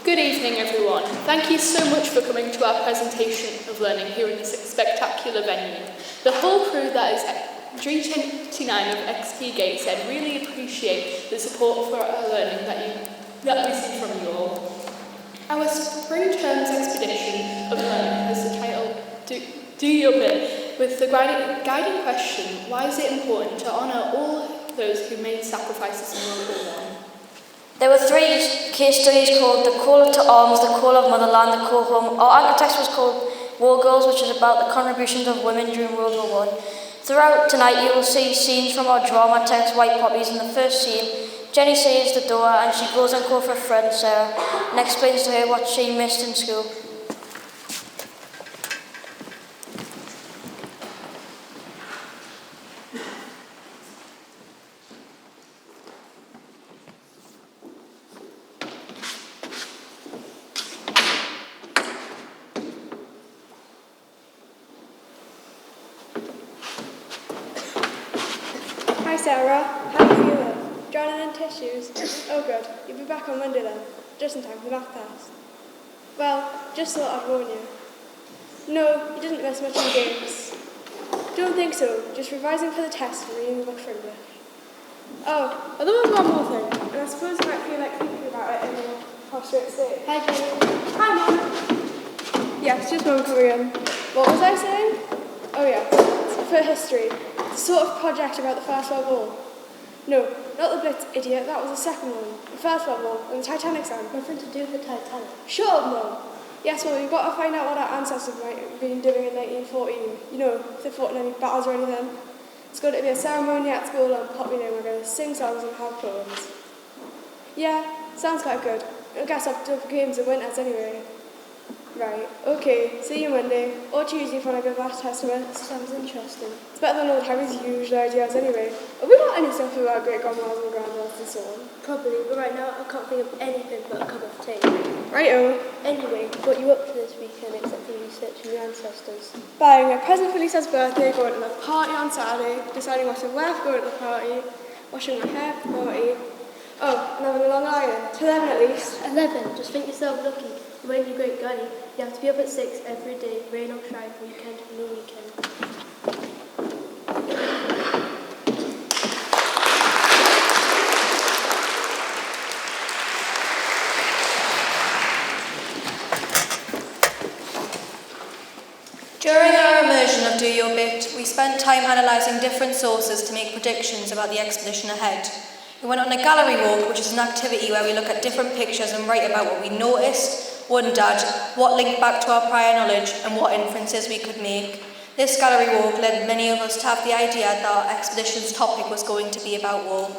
Good evening, everyone. Thank you so much for coming to our presentation of learning here in this spectacular venue. The whole crew that is G29 of XP Gateshead really appreciate the support for our learning that we see from you all. Our spring term's expedition of learning has the title Do Your Bit, with the guiding question, why is it important to honour all those who made sacrifices in World War I? There were 3 case studies called The Call to Arms, The Call of Motherland, The Call Home. Our anchor text was called War Girls, which is about the contributions of women during World War I. Throughout tonight you will see scenes from our drama text, White Poppies. In the first scene, Jenny sees the door and she goes and calls for a friend, Sarah, and explains to her what she missed in school. Hi Sarah, how are you feeling? Drowning in tissues? Oh good, you'll be back on Monday then, just in time for math test. Well, just thought I'd warn you. No, you didn't miss much in games. Don't think so, just revising for the test and reading the book for English. Oh, there was one more thing, and I suppose you might feel like thinking about it in a prostrate state. Hi Jenny. Hi Mum. Yes, just Mum coming in. What was I saying? Oh yeah, for history. The sort of project about the First World War. No, not the Blitz, idiot, that was the second one. The First World War, when the Titanic sank. Nothing to do with the Titanic. Shut up, Mum. Yes, well, we've got to find out what our ancestors might have been doing in 1914. You know, if they fought in any battles or anything. It's going to be a ceremony at school and Poppy and we're going to sing songs and have poems. Yeah, sounds quite good. I guess I've done for games and winters anyway. Right, okay, see you Monday, or Tuesday for like a last testament. Sounds interesting. It's better than old Harry's usual ideas anyway. Have we got any stuff about great grandmas and granddads and so on? Probably, but right now I can't think of anything but a cup of tea. Righto. Anyway, what you up to this weekend except for researching your ancestors? Buying a present for Lisa's birthday, going to the party on Saturday, deciding what to wear for going to the party, washing my hair for the party. Oh, and having a long iron. To 11 at least. 11, just think yourself lucky. When you're great granny, you have to be up at 6 every day, rain or shine, weekend, no weekend. During our immersion of Do Your Bit, we spent time analysing different sources to make predictions about the expedition ahead. We went on a gallery walk, which is an activity where we look at different pictures and write about what we noticed, wondered, what linked back to our prior knowledge, and what inferences we could make. This gallery walk led many of us to have the idea that our expedition's topic was going to be about war.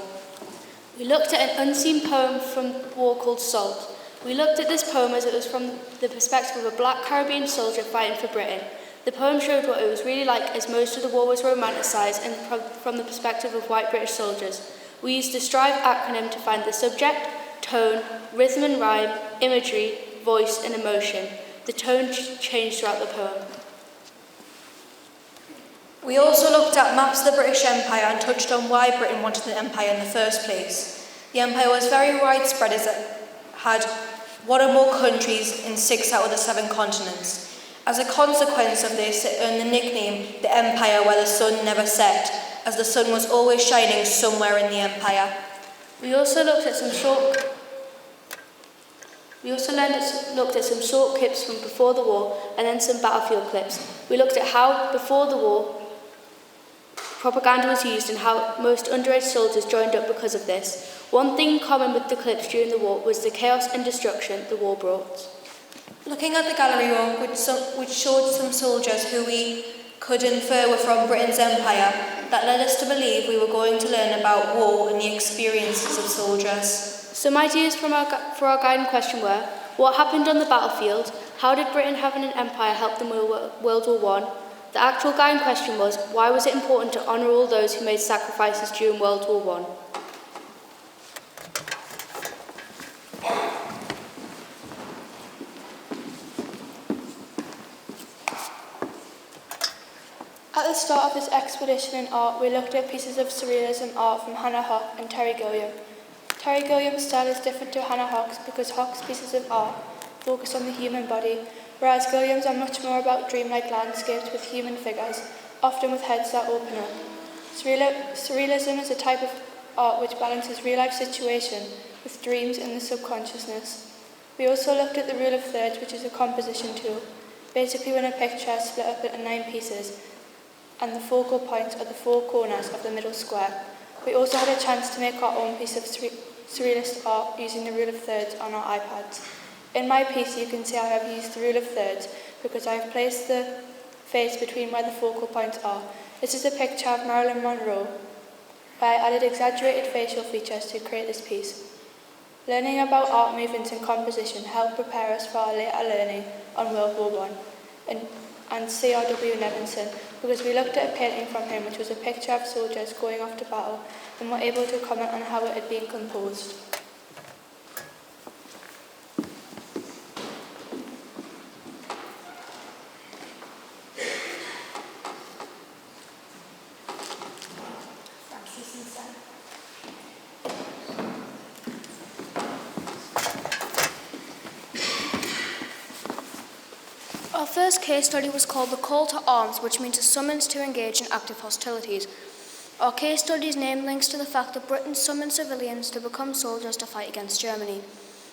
We looked at an unseen poem from the war called Salt. We looked at this poem as it was from the perspective of a black Caribbean soldier fighting for Britain. The poem showed what it was really like, as most of the war was romanticised and from the perspective of white British soldiers. We used the STRIVE acronym to find the subject, tone, rhythm and rhyme, imagery, voice and emotion. The tone changed throughout the poem. We also looked at maps of the British Empire and touched on why Britain wanted the empire in the first place. The empire was very widespread as it had one or more countries in 6 out of the 7 continents. As a consequence of this, it earned the nickname the Empire where the sun never set, as the sun was always shining somewhere in the empire. We also looked at some short clips from before the war and then some battlefield clips. We looked at how, before the war, propaganda was used and how most underage soldiers joined up because of this. One thing in common with the clips during the war was the chaos and destruction the war brought. Looking at the gallery walk, which showed some soldiers who we could infer were from Britain's empire, that led us to believe we were going to learn about war and the experiences of soldiers. Some ideas for our guiding question were, what happened on the battlefield? How did Britain having an empire help them win World War I? The actual guiding question was, why was it important to honour all those who made sacrifices during World War I? At the start of this expedition in art, we looked at pieces of surrealism art from Hannah Hock and Terry Gilliam. Terry Gilliam's style is different to Hannah Hawke's because Hawke's pieces of art focus on the human body, whereas Gilliam's are much more about dreamlike landscapes with human figures, often with heads that open up. Surrealism is a type of art which balances real-life situation with dreams and the subconsciousness. We also looked at the rule of thirds, which is a composition tool, basically when a picture is split up into 9 pieces, and the focal points are the 4 corners of the middle square. We also had a chance to make our own piece of surrealist art using the rule of thirds on our iPads. In my piece you can see I have used the rule of thirds because I have placed the face between where the focal points are. This is a picture of Marilyn Monroe, where I added exaggerated facial features to create this piece. Learning about art movements and composition helped prepare us for our later learning on World War I and C.R.W. Nevinson, because we looked at a painting from him which was a picture of soldiers going off to battle and were able to comment on how it had been composed. Our first case study was called The Call to Arms, which means a summons to engage in active hostilities. Our case study's name links to the fact that Britain summoned civilians to become soldiers to fight against Germany.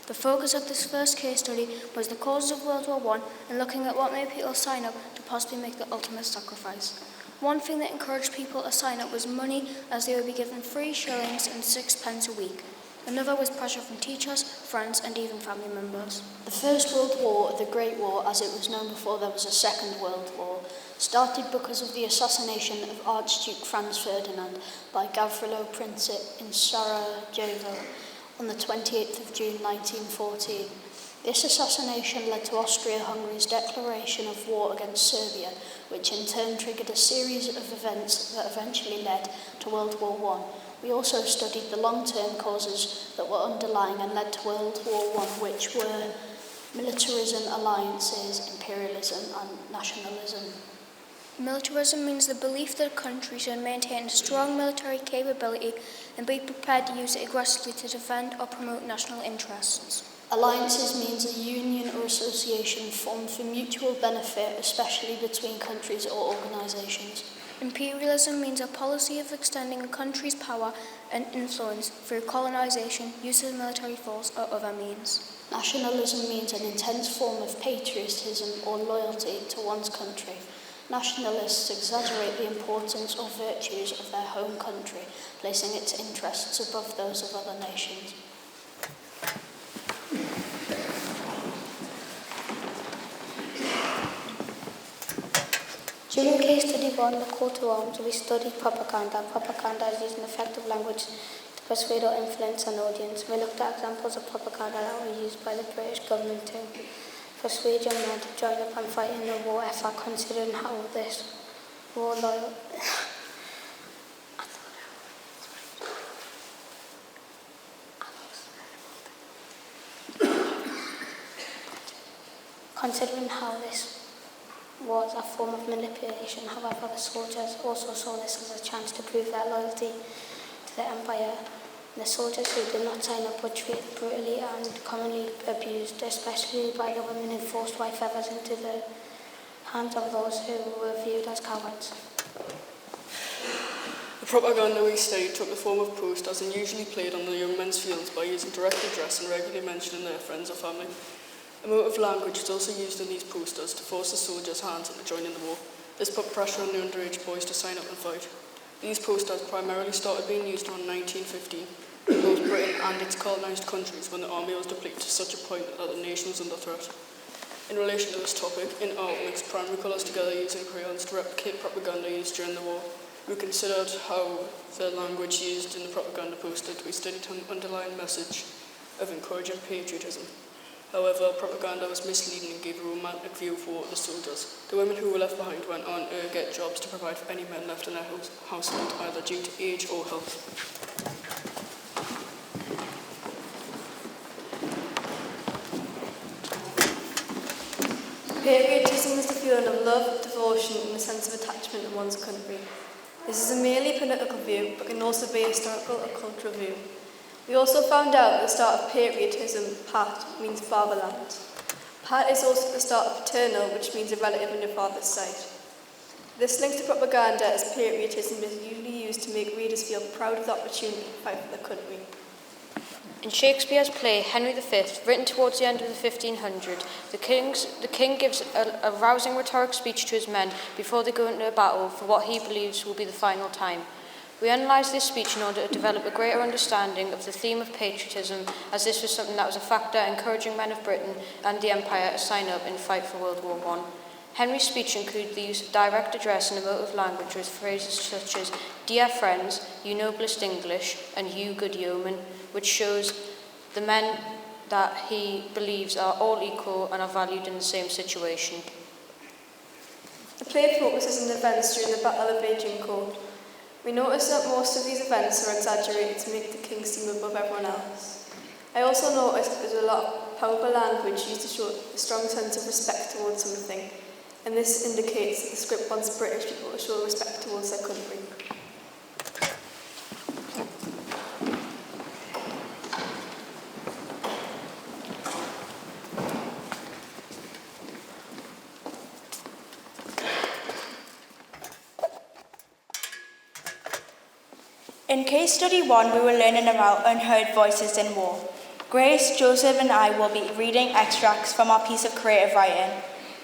The focus of this first case study was the causes of World War I and looking at what made people sign up to possibly make the ultimate sacrifice. One thing that encouraged people to sign up was money, as they would be given 3 shillings and 6 pence a week. Another was pressure from teachers, friends and even family members. The First World War, the Great War as it was known before there was a Second World War, started because of the assassination of Archduke Franz Ferdinand by Gavrilo Princip in Sarajevo on the 28th of June 1914. This assassination led to Austria-Hungary's declaration of war against Serbia, which in turn triggered a series of events that eventually led to World War I. We also studied the long-term causes that were underlying and led to World War I, which were militarism, alliances, imperialism and nationalism. Militarism means the belief that a country should maintain a strong military capability and be prepared to use it aggressively to defend or promote national interests. Alliances means a union or association formed for mutual benefit, especially between countries or organisations. Imperialism means a policy of extending a country's power and influence through colonisation, use of military force or other means. Nationalism means an intense form of patriotism or loyalty to one's country. Nationalists exaggerate the importance or virtues of their home country, placing its interests above those of other nations. During case study 1, the call to arms, we studied propaganda. Propaganda is using effective language to persuade or influence an audience. We looked at examples of propaganda that were used by the British government to persuade young men to join up and fight in the war effort, considering how this war loyal... Considering how this was a form of manipulation, however, the soldiers also saw this as a chance to prove their loyalty to the empire. The soldiers who did not sign up were treated brutally and commonly abused, especially by the women who forced white feathers into the hands of those who were viewed as cowards. The propaganda we studied took the form of posters and usually played on the young men's feelings by using direct address and regularly mentioning their friends or family. Emotive language was also used in these posters to force the soldiers' hands into joining the war. This put pressure on the underage boys to sign up and fight. These posters primarily started being used around 1915 in both Britain and its colonised countries when the army was depleted to such a point that the nation was under threat. In relation to this topic, in art we mixed primary colours together using crayons to replicate propaganda used during the war. We considered how the language used in the propaganda poster to be studied an underlying message of encouraging patriotism. However, propaganda was misleading and gave a romantic view for the soldiers. The women who were left behind went on to get jobs to provide for any men left in their household, either due to age or health. Patriotism is the feeling of love, devotion and a sense of attachment to one's country. This is a merely political view, but can also be a historical or cultural view. We also found out at the start of patriotism, pat means fatherland. Pat is also the start of paternal, which means a relative on your father's side. This links to propaganda, as patriotism is usually used to make readers feel proud of the opportunity to fight for the country. In Shakespeare's play Henry V, written towards the end of the 1500s, the king gives a rousing rhetoric speech to his men before they go into a battle for what he believes will be the final time. We analysed this speech in order to develop a greater understanding of the theme of patriotism, as this was something that was a factor encouraging men of Britain and the Empire to sign up and fight for World War I. Henry's speech included the use of direct address and emotive language with phrases such as "Dear friends, you noblest English," and "You good yeomen," which shows the men that he believes are all equal and are valued in the same situation. The play focuses on events during the Battle of Agincourt. We noticed that most of these events are exaggerated to make the king seem above everyone else. I also noticed there's a lot of powerful language used to show a strong sense of respect towards something, and this indicates that the script wants British people to show respect towards their country. In Case Study 1, we were learning about unheard voices in war. Grace, Joseph and I will be reading extracts from our piece of creative writing.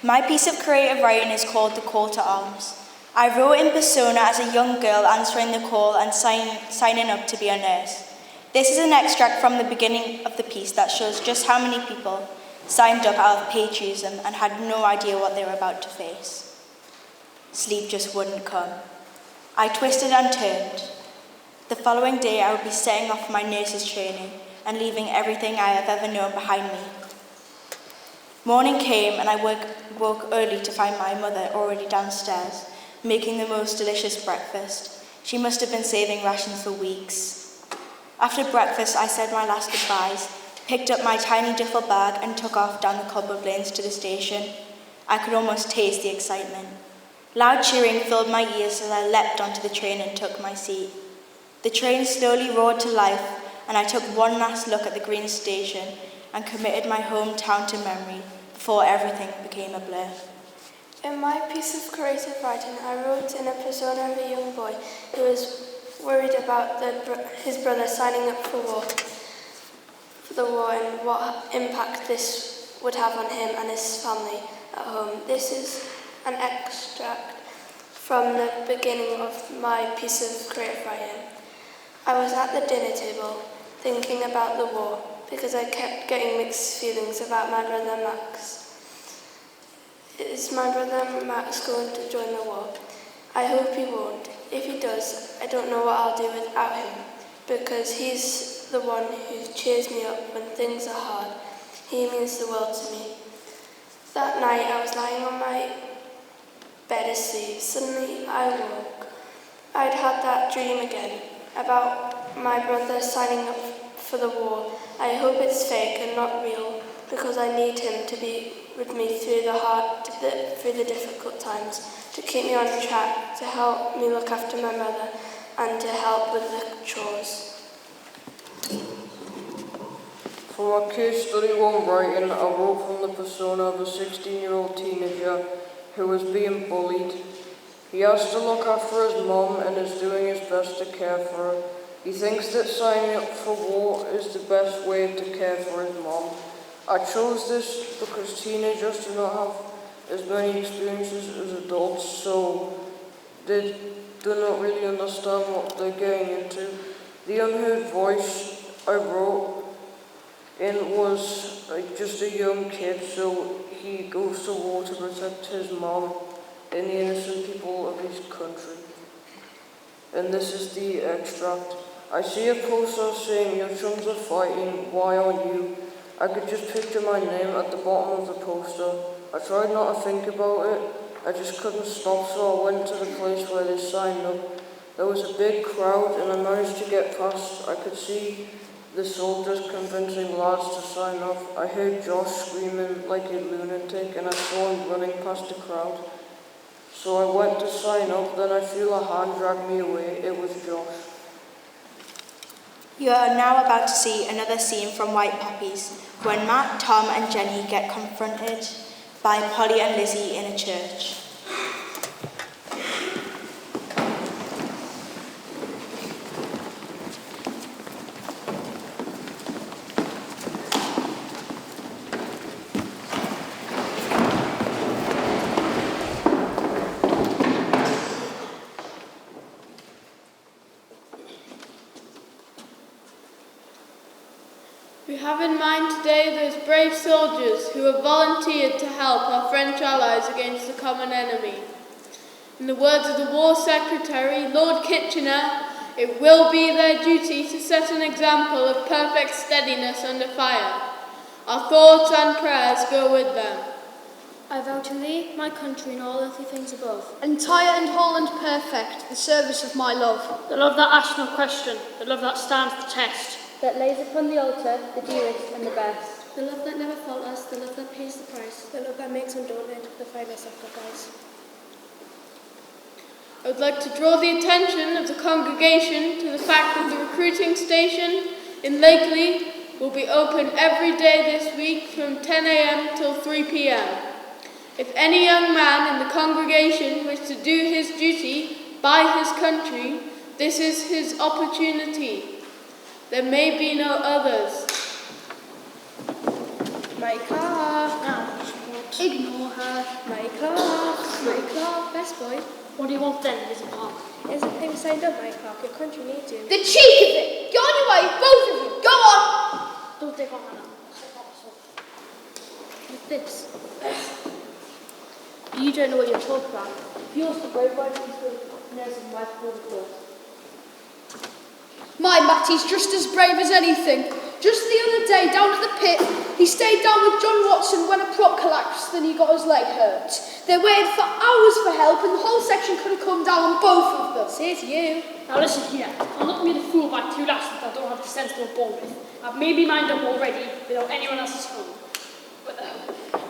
My piece of creative writing is called The Call to Arms. I wrote in persona as a young girl answering the call and signing up to be a nurse. This is an extract from the beginning of the piece that shows just how many people signed up out of patriotism and had no idea what they were about to face. Sleep just wouldn't come. I twisted and turned. The following day, I would be setting off my nurse's training and leaving everything I have ever known behind me. Morning came and I woke early to find my mother already downstairs, making the most delicious breakfast. She must have been saving rations for weeks. After breakfast, I said my last goodbyes, picked up my tiny duffel bag and took off down the cobbled lanes to the station. I could almost taste the excitement. Loud cheering filled my ears as I leapt onto the train and took my seat. The train slowly roared to life, and I took one last look at the green station and committed my hometown to memory before everything became a blur. In my piece of creative writing, I wrote in a persona of a young boy who was worried about his brother signing up for the war and what impact this would have on him and his family at home. This is an extract from the beginning of my piece of creative writing. I was at the dinner table thinking about the war because I kept getting mixed feelings about my brother Max. Is my brother Max going to join the war? I hope he won't. If he does, I don't know what I'll do without him, because he's the one who cheers me up when things are hard. He means the world to me. That night I was lying on my bed asleep. Suddenly I woke. I'd had that dream again, about my brother signing up for the war. I hope it's fake and not real, because I need him to be with me through the difficult times, to keep me on track, to help me look after my mother, and to help with the chores. For my Case Study 1 writing, I wrote from the persona of a 16-year-old teenager who was being bullied. He has to look after his mom and is doing his best to care for her. He thinks that signing up for war is the best way to care for his mom. I chose this because teenagers do not have as many experiences as adults, so they do not really understand what they're getting into. The unheard voice I wrote in was just a young kid, so he goes to war to protect his mom and the innocent people of his country. And this is the extract. I see a poster saying, "Your chums are fighting, why aren't you?" I could just picture my name at the bottom of the poster. I tried not to think about it. I just couldn't stop, so I went to the place where they signed up. There was a big crowd and I managed to get past. I could see the soldiers convincing lads to sign up. I heard Josh screaming like a lunatic and I saw him running past the crowd. So I went to sign up, then I feel a hand drag me away. It was Josh. You are now about to see another scene from White Puppies, when Matt, Tom and Jenny get confronted by Polly and Lizzie in a church. We have in mind today those brave soldiers who have volunteered to help our French allies against the common enemy. In the words of the War Secretary, Lord Kitchener, it will be their duty to set an example of perfect steadiness under fire. Our thoughts and prayers go with them. I vow to thee, my country, and all earthly things above. Entire and whole and perfect, the service of my love. The love that asks no question, the love that stands the test. That lays upon the altar the dearest and the best. The love that never falters, the love that pays the price. The love that makes undaunted, the final sacrifice. I would like to draw the attention of the congregation to the fact that the recruiting station in Lakely will be open every day this week from 10 a.m. till 3 p.m. If any young man in the congregation wishes to do his duty by his country, this is his opportunity. There may be no others. My car. Now, ignore her. My car. My car. Best boy. What do you want then, Lizzie Park? Here's the thing signed up, my Clark. Your country needs you. The cheek of it! Go on your way, both of you! Go on! Don't take on Hannah. With this. You don't know what you're talking about. If you're so brave, why don't you go nursing wife for the clothes? My Matty's just as brave as anything. Just the other day, down at the pit, he stayed down with John Watson when a prop collapsed and he got his leg hurt. They waited for hours for help and the whole section could have come down on both of them. Says you. Now listen here, I'll not be the fool by two lasses that I don't have the sense to be born with. I've made my mind up already without anyone else's home.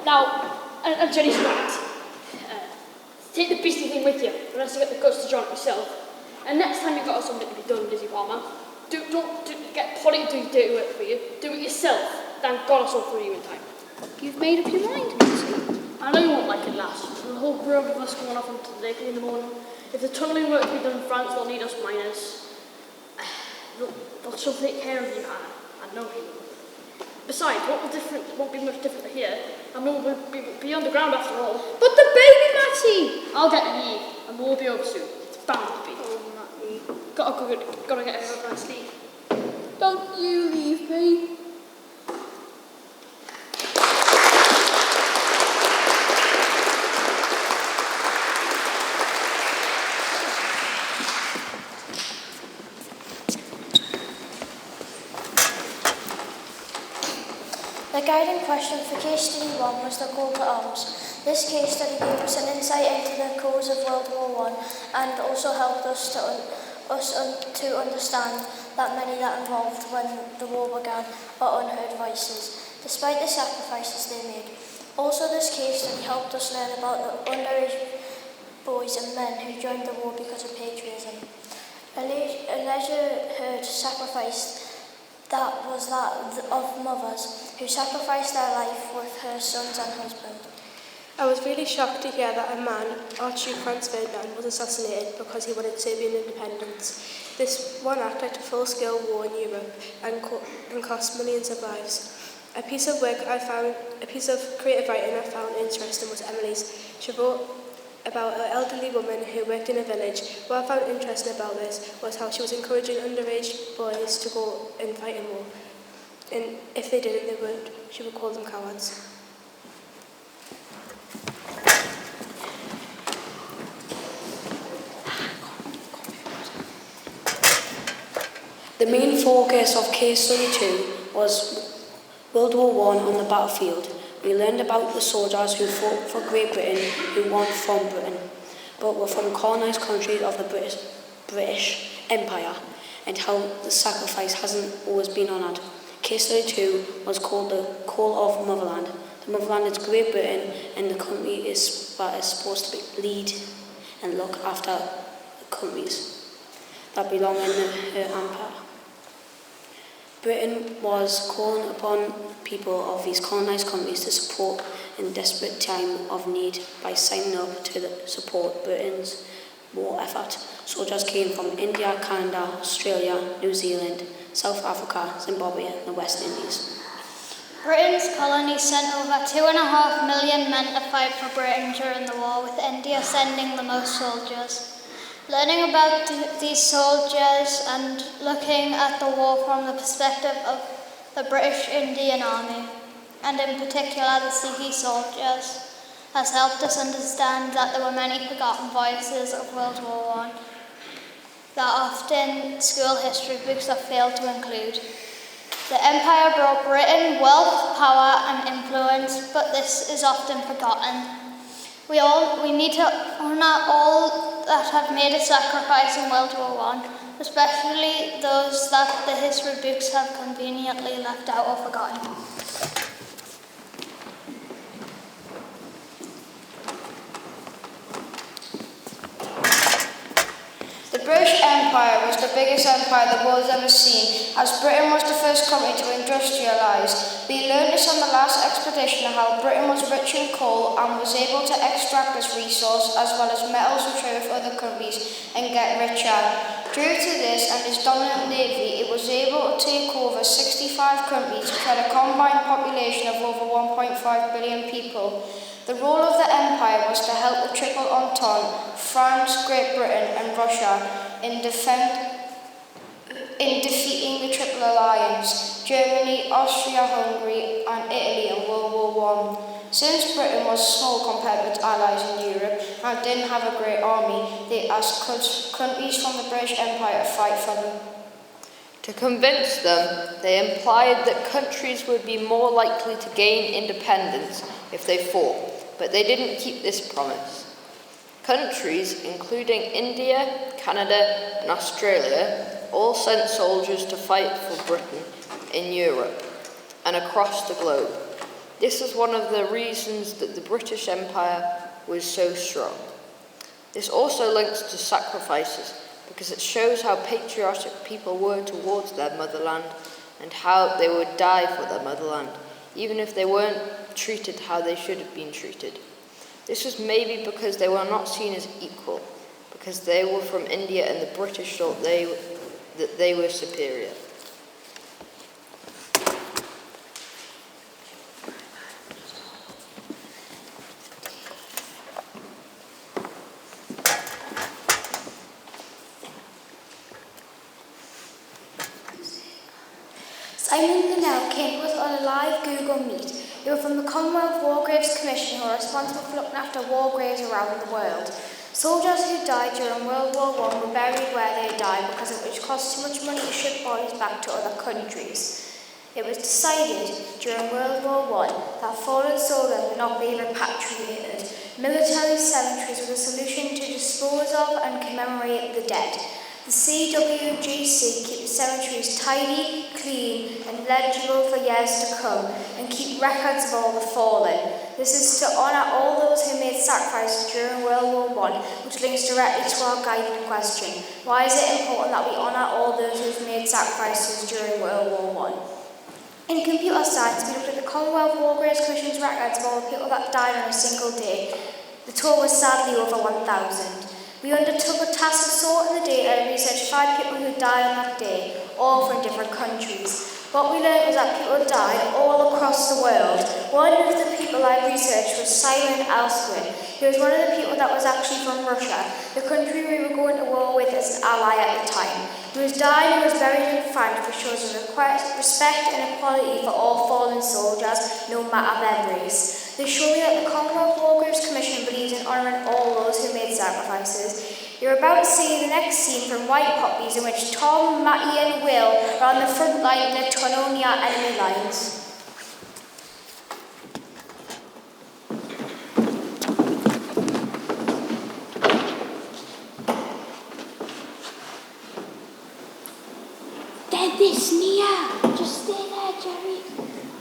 Now, and Jenny's right. Take the beastly thing with you, unless you get the guts to join it yourself. And next time you've got something to be done, Lizzie Palmer, don't get Polly to do it for you. Do it yourself. Thank God I saw through you in time. You've made up your mind, Matty. I know you won't like it, lass. The whole group of us going off onto the lake in the morning. If the tunnelling work to be done in France, they'll need us miners. They'll still take care of you, Hannah. I know he will. Besides, won't be much different to here. I know we'll be underground after all. But the baby, Matty! I'll get Eve, and we'll be over soon. It's bound to be. Oh, Matty. Gotta get her over and sleep. Don't you leave me. The guiding question for case study 1 was the call to arms. This case study gave us an insight into the cause of World War I and also helped us to understand that many that involved when the war began are unheard voices, despite the sacrifices they made. Also, this case study helped us learn about the underage boys and men who joined the war because of patriotism. A leisure heard sacrifice that was that of mothers who sacrificed their life with her sons and husband. I was really shocked to hear that a man, Archduke Franz Ferdinand, was assassinated because he wanted Serbian independence. This one act led to full-scale war in Europe and cost millions of lives. A piece of creative writing I found interesting was Emily's. She wrote about an elderly woman who worked in a village. What I found interesting about this was how she was encouraging underage boys to go and fight in war. And if they didn't, she would call them cowards. The main focus of Case Study 2 was World War I on the battlefield. We learned about the soldiers who fought for Great Britain, who weren't from Britain, but were from colonised countries of the British Empire, and how the sacrifice hasn't always been honoured. Case Study 2 was called the Call of Motherland. The motherland is Great Britain, and the country is supposed to lead and look after the countries that belong in her empire. Britain was calling upon people of these colonised countries to support in desperate time of need by signing up to support Britain's war effort. Soldiers came from India, Canada, Australia, New Zealand, South Africa, Zimbabwe and the West Indies. Britain's colonies sent over 2.5 million men to fight for Britain during the war, with India sending the most soldiers. Learning about these soldiers and looking at the war from the perspective of the British Indian Army, and in particular the Sikh soldiers, has helped us understand that there were many forgotten voices of World War I that often school history books have failed to include. The Empire brought Britain wealth, power and influence, but this is often forgotten. We need to honour all that have made a sacrifice in World War I, especially those that the history books have conveniently left out or forgotten. The British Empire was the biggest empire the world has ever seen, as Britain was the first country to industrialise. We learned this on the last expedition how Britain was rich in coal and was able to extract this resource as well as metals and trade with other countries and get richer. Due to this and its dominant navy, it was able to take over 65 countries which had a combined population of over 1.5 billion people. The role of the empire was to help the Triple Entente, France, Great Britain and Russia, in defeating the Triple Alliance, Germany, Austria-Hungary and Italy in World War I. Since Britain was small compared with its allies in Europe and didn't have a great army, they asked countries from the British Empire to fight for them. To convince them, they implied that countries would be more likely to gain independence if they fought, but they didn't keep this promise. Countries, including India, Canada and Australia, all sent soldiers to fight for Britain in Europe and across the globe. This is one of the reasons that the British Empire was so strong. This also links to sacrifices, because it shows how patriotic people were towards their motherland and how they would die for their motherland, even if they weren't treated how they should have been treated. This was maybe because they were not seen as equal, because they were from India and the British thought that they were superior. Simon Linnell came to us on a live Google Meet. They were from the Commonwealth War Graves Commission, who are responsible for looking after war graves around the world. Soldiers who died during World War I were buried where they died because it would cost too much money to ship bodies back to other countries. It was decided during World War I that fallen soldiers would not be repatriated. Military cemeteries were the solution to dispose of and commemorate the dead. The CWGC keep the cemeteries tidy, clean and legible for years to come and keep records of all the fallen. This is to honour all those who made sacrifices during World War I, which links directly to our guiding question. Why is it important that we honour all those who made sacrifices during World War I? In computer science, we looked at the Commonwealth War Graves Commission's records of all the people that died on a single day. The total was sadly over 1,000. We undertook a task of sorting the data and researched 5 people who died on that day, all from different countries. What we learned was that people died all across the world. One of the people I researched was Simon Elswin. He was one of the people that was actually from Russia, the country we were going to war with as an ally at the time. He was died and was buried in France, which shows respect and equality for all fallen soldiers, no matter their race. They show me that the Commonwealth War Graves Commission believes in honouring all those who made sacrifices. You're about to see the next scene from White Poppies, in which Tom, Matty and Will are on the front line in the Tononia enemy lines. They're this near. Just stay there, Jerry.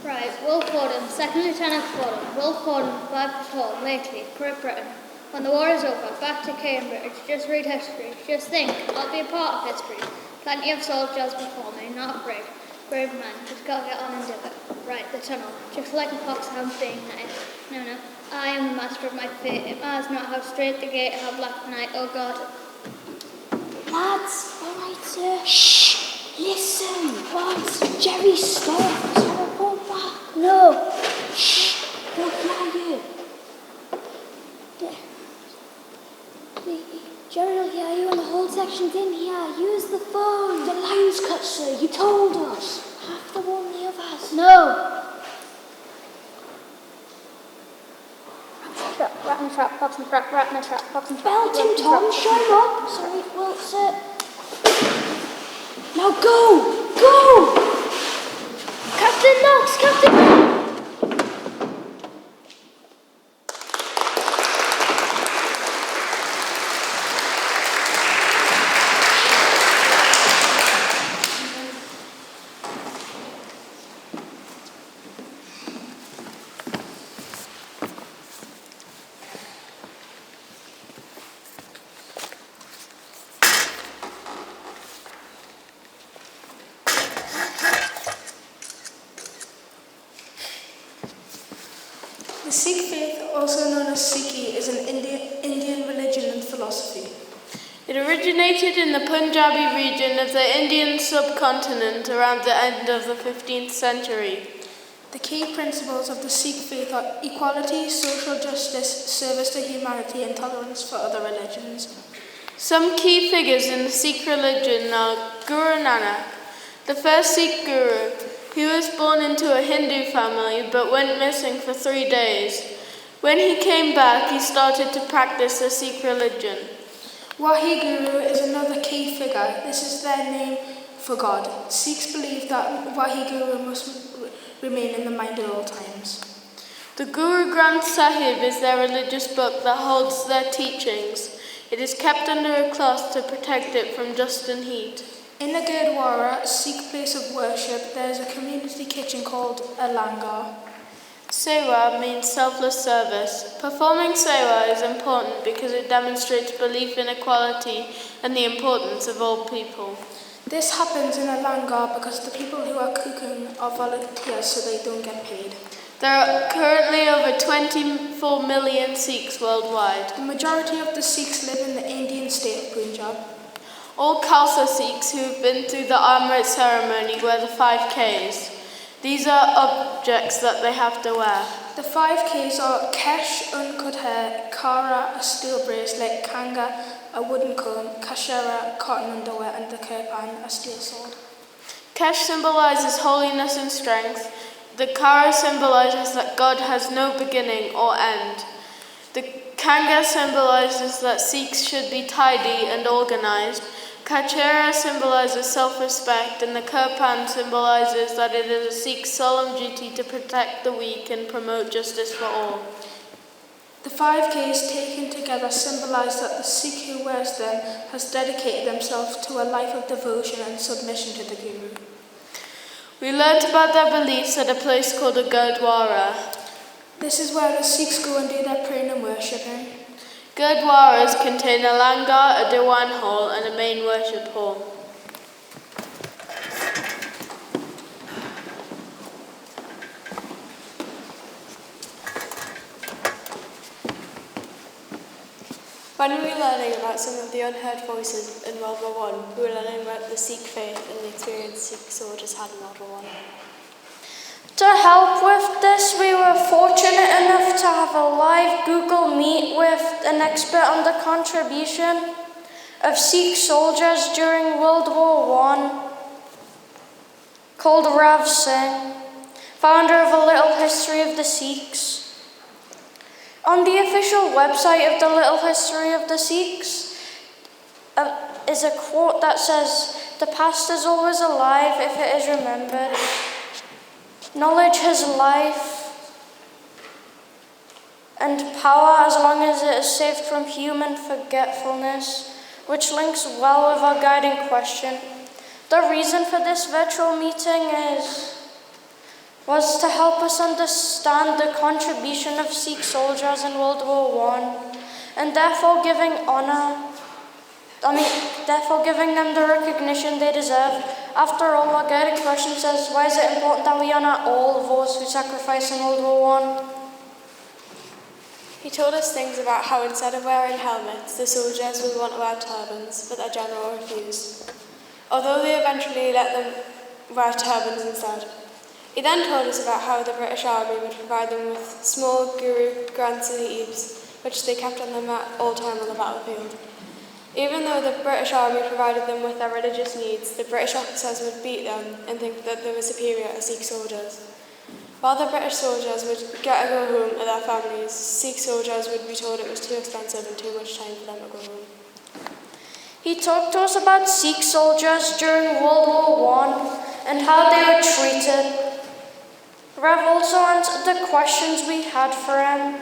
Right, Will Fordham, Second Lieutenant Fordham. Will Fordham, 5'4", Lakely, Great Britain. When the war is over, back to Cambridge. Just read history. Just think, I'll be a part of history. Plenty of soldiers before me, not afraid. Brave man, just gotta get on and do it. Right, the tunnel. Just like a foxhound being nice. No. I am the master of my fate. It matters not how straight the gate, how black the night. Oh God. Lads, all right, sir. Shh! Listen. What? Jerry, stop. Stop, go back. No. Shh! Don't hear you. Jerry will hear you and the whole section's in here. Use the phone. The line's cut, sir. You told us. Have to warn the others. No. Rat in the trap, box in the trap, rat in the trap, box in the trap. Belt him, Tom. Shut up. Sorry, well, sir. Now go! Go! Captain Knox! Captain Knox! The Sikh faith, also known as Sikhi, is an Indian religion and philosophy. It originated in the Punjabi region of the Indian subcontinent around the end of the 15th century. The key principles of the Sikh faith are equality, social justice, service to humanity, and tolerance for other religions. Some key figures in the Sikh religion are Guru Nanak, the first Sikh guru. He was born into a Hindu family but went missing for 3 days. When he came back, he started to practice the Sikh religion. Waheguru is another key figure. This is their name for God. Sikhs believe that Waheguru must remain in the mind at all times. The Guru Granth Sahib is their religious book that holds their teachings. It is kept under a cloth to protect it from dust and heat. In the Gurdwara, Sikh place of worship, there is a community kitchen called a langar. Sewa means selfless service. Performing sewa is important because it demonstrates belief in equality and the importance of all people. This happens in a langar because the people who are cooking are volunteers so they don't get paid. There are currently over 24 million Sikhs worldwide. The majority of the Sikhs live in the Indian state of Punjab. All Khalsa Sikhs who have been through the Amrit ceremony wear the 5 Ks. These are objects that they have to wear. The 5 Ks are Kesh, uncut hair, Kara, a steel bracelet, Kanga, a wooden comb, Kashera, cotton underwear, and the Kirpan, a steel sword. Kesh symbolises holiness and strength. The Kara symbolises that God has no beginning or end. The Kanga symbolises that Sikhs should be tidy and organised. Kachera symbolises self-respect, and the Kirpan symbolises that it is a Sikh's solemn duty to protect the weak and promote justice for all. The 5 Ks taken together symbolise that the Sikh who wears them has dedicated themselves to a life of devotion and submission to the Guru. We learnt about their beliefs at a place called a Gurdwara. This is where the Sikhs go and do their praying and worshipping. Gurdwaras contain a langar, a diwan hall, and a main worship hall. When we were learning about some of the unheard voices in World War I, we were learning about the Sikh faith and the experience Sikh soldiers had in World War I. To help with this, we were fortunate enough to have a live Google Meet with an expert on the contribution of Sikh soldiers during World War I, called Rav Singh, founder of A Little History of the Sikhs. On the official website of the Little History of the Sikhs is a quote that says, "The past is always alive if it is remembered. Knowledge has life and power as long as it is saved from human forgetfulness," which links well with our guiding question. The reason for this virtual meeting was to help us understand the contribution of Sikh soldiers in World War I, and therefore giving honour therefore giving them the recognition they deserve. After all, our guiding question says, why is it important that we honour all those who sacrificed in World War I? He told us things about how instead of wearing helmets, the soldiers would want to wear turbans, but their general refused, although they eventually let them wear turbans instead. He then told us about how the British Army would provide them with small Guru Granth Sahibs, which they kept on them at all time on the battlefield. Even though the British Army provided them with their religious needs, the British officers would beat them and think that they were superior to Sikh soldiers. While the British soldiers would get to go home to their families, Sikh soldiers would be told it was too expensive and too much time for them to go home. He talked to us about Sikh soldiers during World War I and how they were treated. Rev also answered the questions we had for him.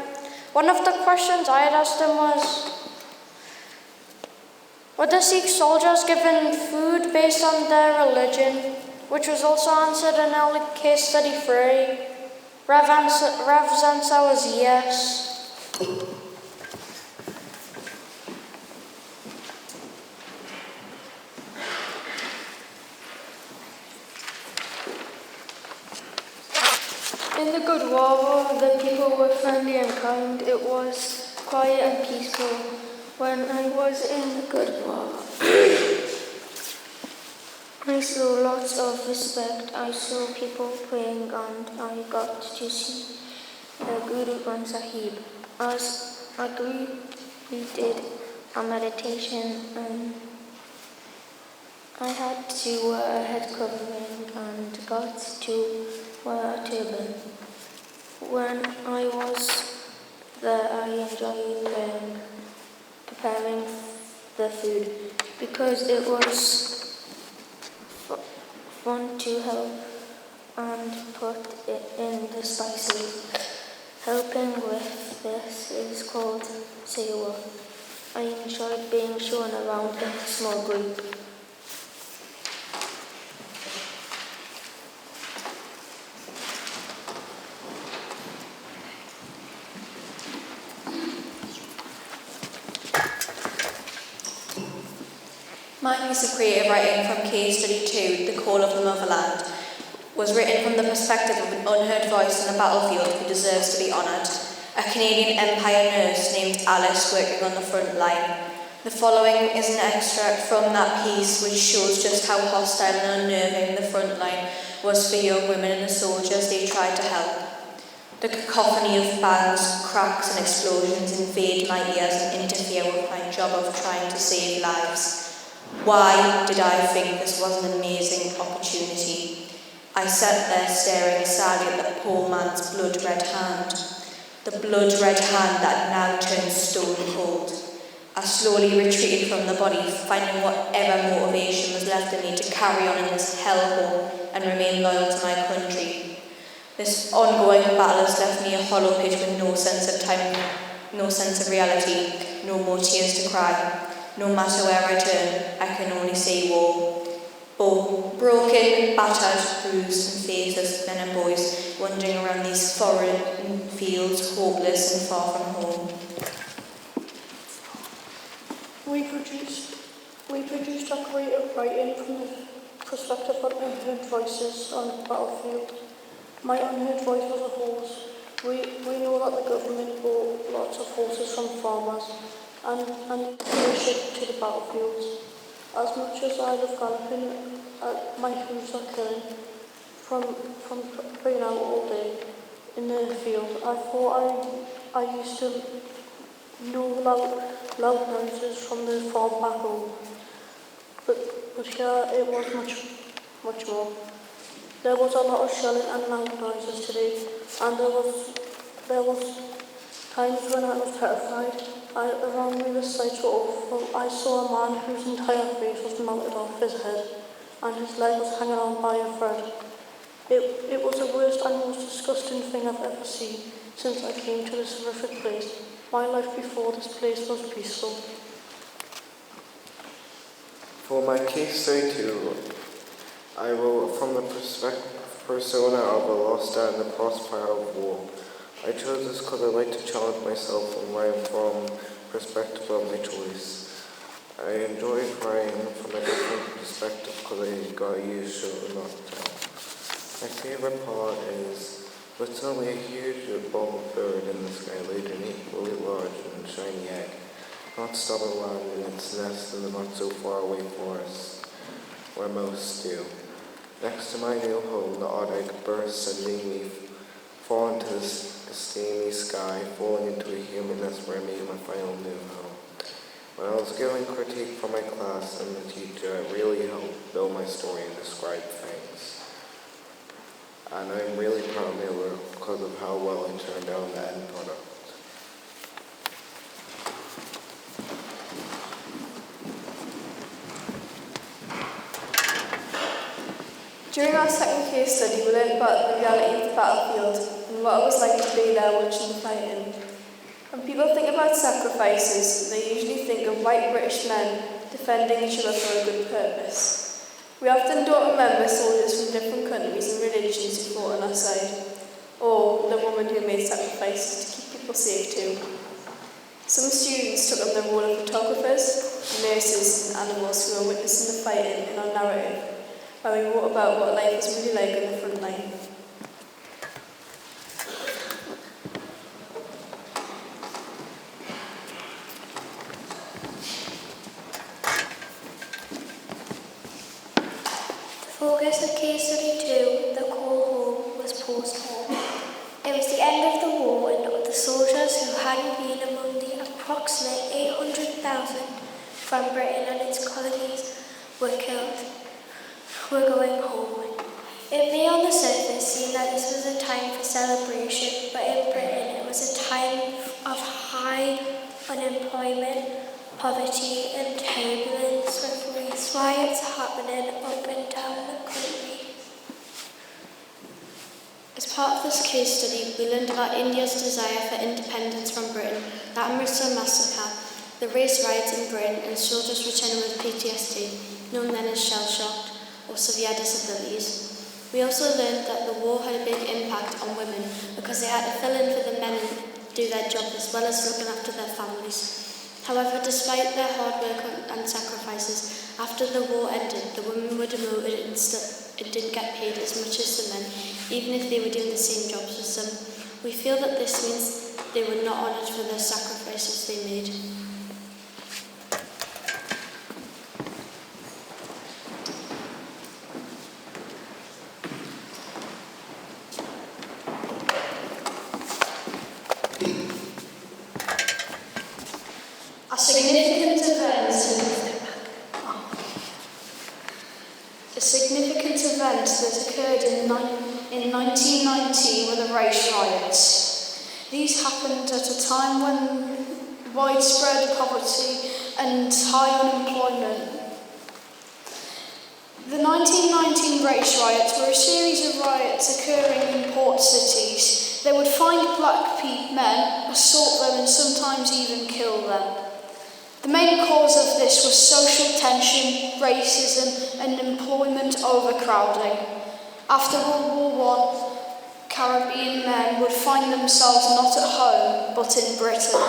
One of the questions I had asked him was, were the Sikh soldiers given food based on their religion? Which was also answered in our case study 3. Rev's answer was yes. In the Good War, the people were friendly and kind. It was quiet and peaceful. When I was in the Good War, I saw lots of respect. I saw people praying and I got to see the Guru Granth Sahib. As I grew, we did a meditation and I had to wear a head covering and got to wear a turban. When I was there, I enjoyed preparing the food because it was fun to help and put it in the spices. Helping with this is called sewa. I enjoyed being shown around in a small group. My piece of creative writing from Case Study 2, The Call of the Motherland, was written from the perspective of an unheard voice on the battlefield who deserves to be honoured, a Canadian Empire nurse named Alice working on the front line. The following is an extract from that piece which shows just how hostile and unnerving the front line was for young women and the soldiers they tried to help. The cacophony of bangs, cracks and explosions invade my ears and interfere with my job of trying to save lives. Why did I think this was an amazing opportunity? I sat there staring sadly at the poor man's blood-red hand. The blood-red hand that now turned stone cold. I slowly retreated from the body, finding whatever motivation was left in me to carry on in this hellhole and remain loyal to my country. This ongoing battle has left me a hollow pit with no sense of time, no sense of reality, no more tears to cry. No matter where I turn, I can only see war. Broken, battered, bruised and faceless men and boys wandering around these foreign fields, hopeless and far from home. We produced our creative writing from the perspective of unheard voices on the battlefield. My unheard voice was a horse. We know that the government bought lots of horses from farmers and they were shipped to the battlefields. As much as I love galloping, my hooves are killing from being out all day in the field. I thought I used to know loud noises from the farm back home, but here it was much more. There was a lot of shelling and loud noises today, and there was times when I was terrified. Around me the sights were awful. I saw a man whose entire face was melted off his head, and his leg was hanging on by a thread. It was the worst and most disgusting thing I've ever seen since I came to this horrific place. My life before this place was peaceful. For my case study 2, I wrote from the persona of a lost dad in the crossfire of war. I chose this because I like to challenge myself and write from perspective of my choice. I enjoyed writing from a different perspective because I got used to it a lot. My favourite part is with suddenly a huge bald bird in the sky laid an equally large and shiny egg, not stopping land in its nest in the not so far away forest, where most do. Next to my new home, the odd egg bursts and made me fall into the steamy sky, falling into a human nest where I made my final new home. When I was giving critique for my class and the teacher, it really helped build my story and describe things. And I'm really proud of my work because of how well it turned out in the end product. During our second case study, we learned about the reality of the battlefield and what it was like to be there watching the fighting. When people think about sacrifices, they usually think of white British men defending each other for a good purpose. We often don't remember soldiers from different countries and religions who fought on our side, or the woman who made sacrifices to keep people safe too. Some students took up the role of photographers, nurses and animals who were witnessing the fighting in our narrative, where we wrote about what life was really like on the front line. The focus of case study 2, the call home, was post-war. It was the end of the war and the soldiers who hadn't been among the approximate 800,000 from Britain and its colonies were killed. We're going home. It may on the surface seem that this was a time for celebration, but in Britain it was a time of high unemployment, poverty and turbulence with race riots happening up and down the country. As part of this case study, we learned about India's desire for independence from Britain, the Amritsar massacre, the race riots in Britain and soldiers returning with PTSD, known then as shell-shocked, or severe disabilities. We also learned that the war had a big impact on women because they had to fill in for the men and do their job as well as looking after their families. However, despite their hard work and sacrifices, after the war ended, the women were demoted and didn't get paid as much as the men, even if they were doing the same jobs as them. We feel that this means they were not honoured for their sacrifices they made. A significant event that occurred in 1919 were the race riots. These happened at a time when widespread poverty and high unemployment. The 1919 race riots were a series of riots occurring in port cities. They would find black men, assault them and sometimes even kill them. The main cause of this was social tension, racism and employment overcrowding. After World War I, Caribbean men would find themselves not at home but in Britain.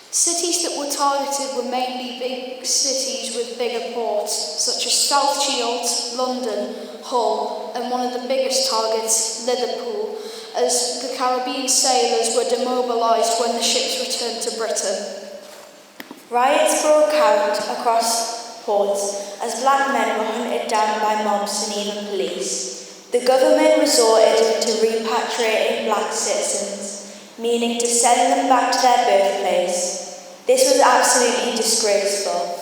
Cities that were targeted were mainly big cities with bigger ports, such as South Shields, London, Hull, and one of the biggest targets, Liverpool, as the Caribbean sailors were demobilised when the ships returned to Britain. Riots broke out across ports as black men were hunted down by mobs and even police. The government resorted to repatriating black citizens, meaning to send them back to their birthplace. This was absolutely disgraceful.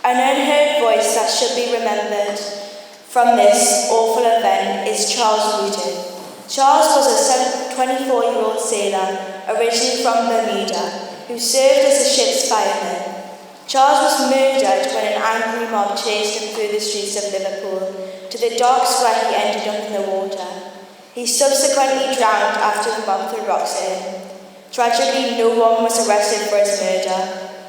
An unheard voice that should be remembered from this awful event is Charles Wooten. Charles was a 24-year-old sailor, originally from Bermuda, who served as a ship's fireman. Charles was murdered when an angry mob chased him through the streets of Liverpool to the docks where he ended up in the water. He subsequently drowned after the mob threw rocks at him. Tragically, no one was arrested for his murder.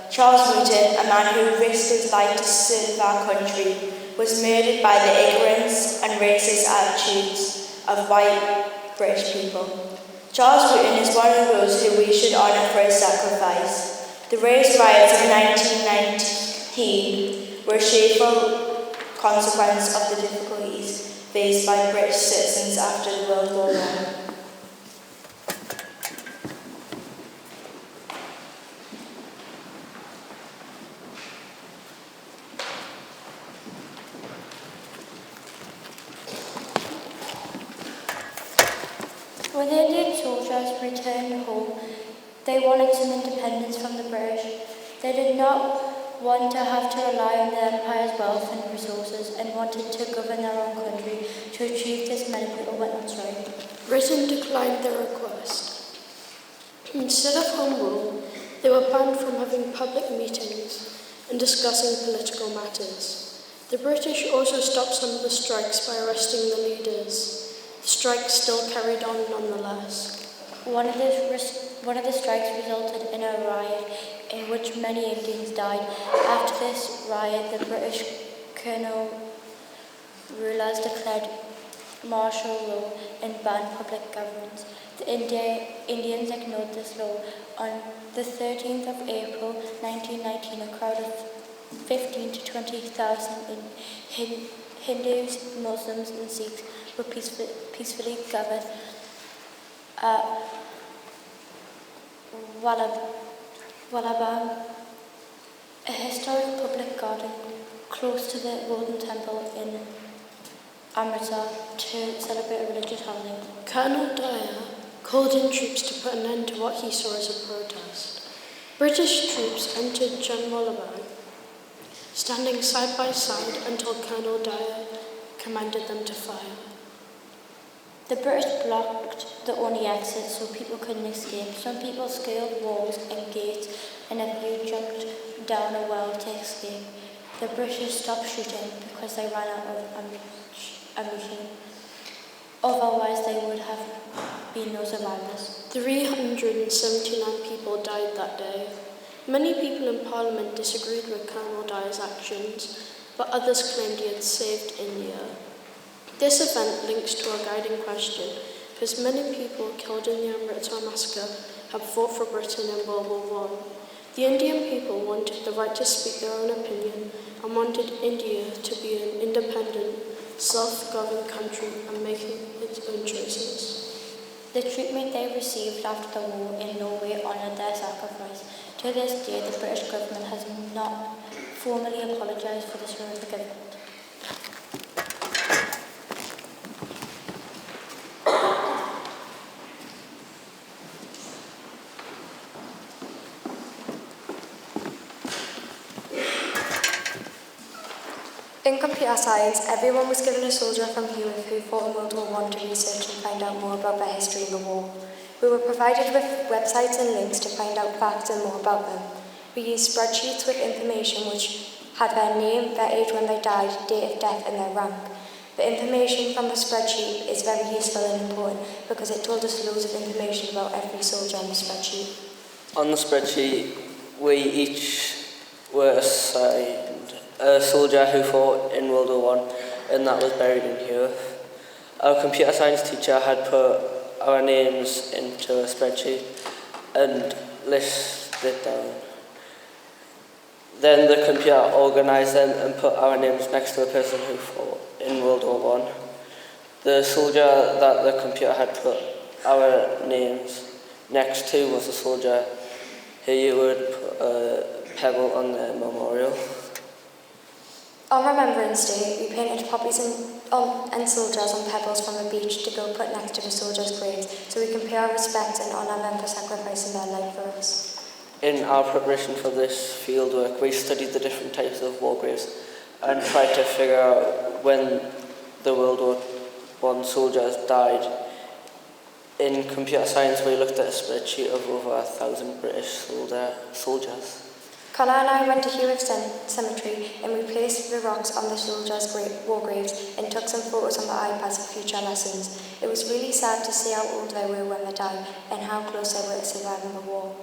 Charles Wooten, a man who risked his life to serve our country, was murdered by the ignorance and racist attitudes of white British people. Charles Wooten is one of those who we should honour for his sacrifice. The race riots of 1919 were a shameful consequence of the difficulties faced by British citizens after the World War I. When the Indian soldiers returned home, they wanted some independence from the British. They did not want to have to rely on the Empire's wealth and resources and wanted to govern their own country. To achieve this, many people went on strike. Britain declined their request. Instead of home rule, they were banned from having public meetings and discussing political matters. The British also stopped some of the strikes by arresting the leaders. The strikes still carried on nonetheless. One of the strikes resulted in a riot in which many Indians died. After this riot, the British colonial rulers declared martial law and banned public gatherings. The Indians ignored this law. On the 13th of April 1919, a crowd of 15 to 20,000 Hindus, Muslims and Sikhs were peacefully gathered at Wallabang, a historic public garden close to the Golden Temple in Amritsar, to celebrate a religious holiday. Colonel Dyer called in troops to put an end to what he saw as a protest. British troops entered Jalmolabang, standing side by side until Colonel Dyer commanded them to fire. The British blocked the only exit so people couldn't escape. Some people scaled walls and gates, and a few jumped down a well to escape. The British stopped shooting because they ran out of ammunition. Otherwise, there would have been no survivors. 379 people died that day. Many people in Parliament disagreed with Colonel Dyer's actions, but others claimed he had saved India. This event links to our guiding question, because many people killed in the Amritsar massacre have fought for Britain in World War I. The Indian people wanted the right to speak their own opinion and wanted India to be an independent, self-governed country and making its own choices. The treatment they received after the war in no way honoured their sacrifice. To this day, the British government has not formally apologised for this horrific event. In computer science, everyone was given a soldier from Hewitt who fought in World War I to research and find out more about their history in the war. We were provided with websites and links to find out facts and more about them. We used spreadsheets with information which had their name, their age when they died, date of death and their rank. The information from the spreadsheet is very useful and important because it told us loads of information about every soldier on the spreadsheet. On the spreadsheet, we each were assigned a soldier who fought in World War I, and that was buried in Hewitt. Our computer science teacher had put our names into a spreadsheet and listed it down. Then the computer organised them and put our names next to a person who fought in World War I. The soldier that the computer had put our names next to was a soldier who you would put a pebble on their memorial. On Remembrance Day, we painted poppies and soldiers on pebbles from a beach to go put next to the soldiers' graves so we can pay our respects and honour them for sacrificing their life for us. In our preparation for this fieldwork, we studied the different types of war graves and tried to figure out when the World War I soldiers died. In computer science, we looked at a spreadsheet of over 1,000 British soldiers. Connor and I went to Hewitt Cemetery and we placed the rocks on the soldiers' war graves and took some photos on the iPads for future lessons. It was really sad to see how old they were when they died and how close they were to surviving the war.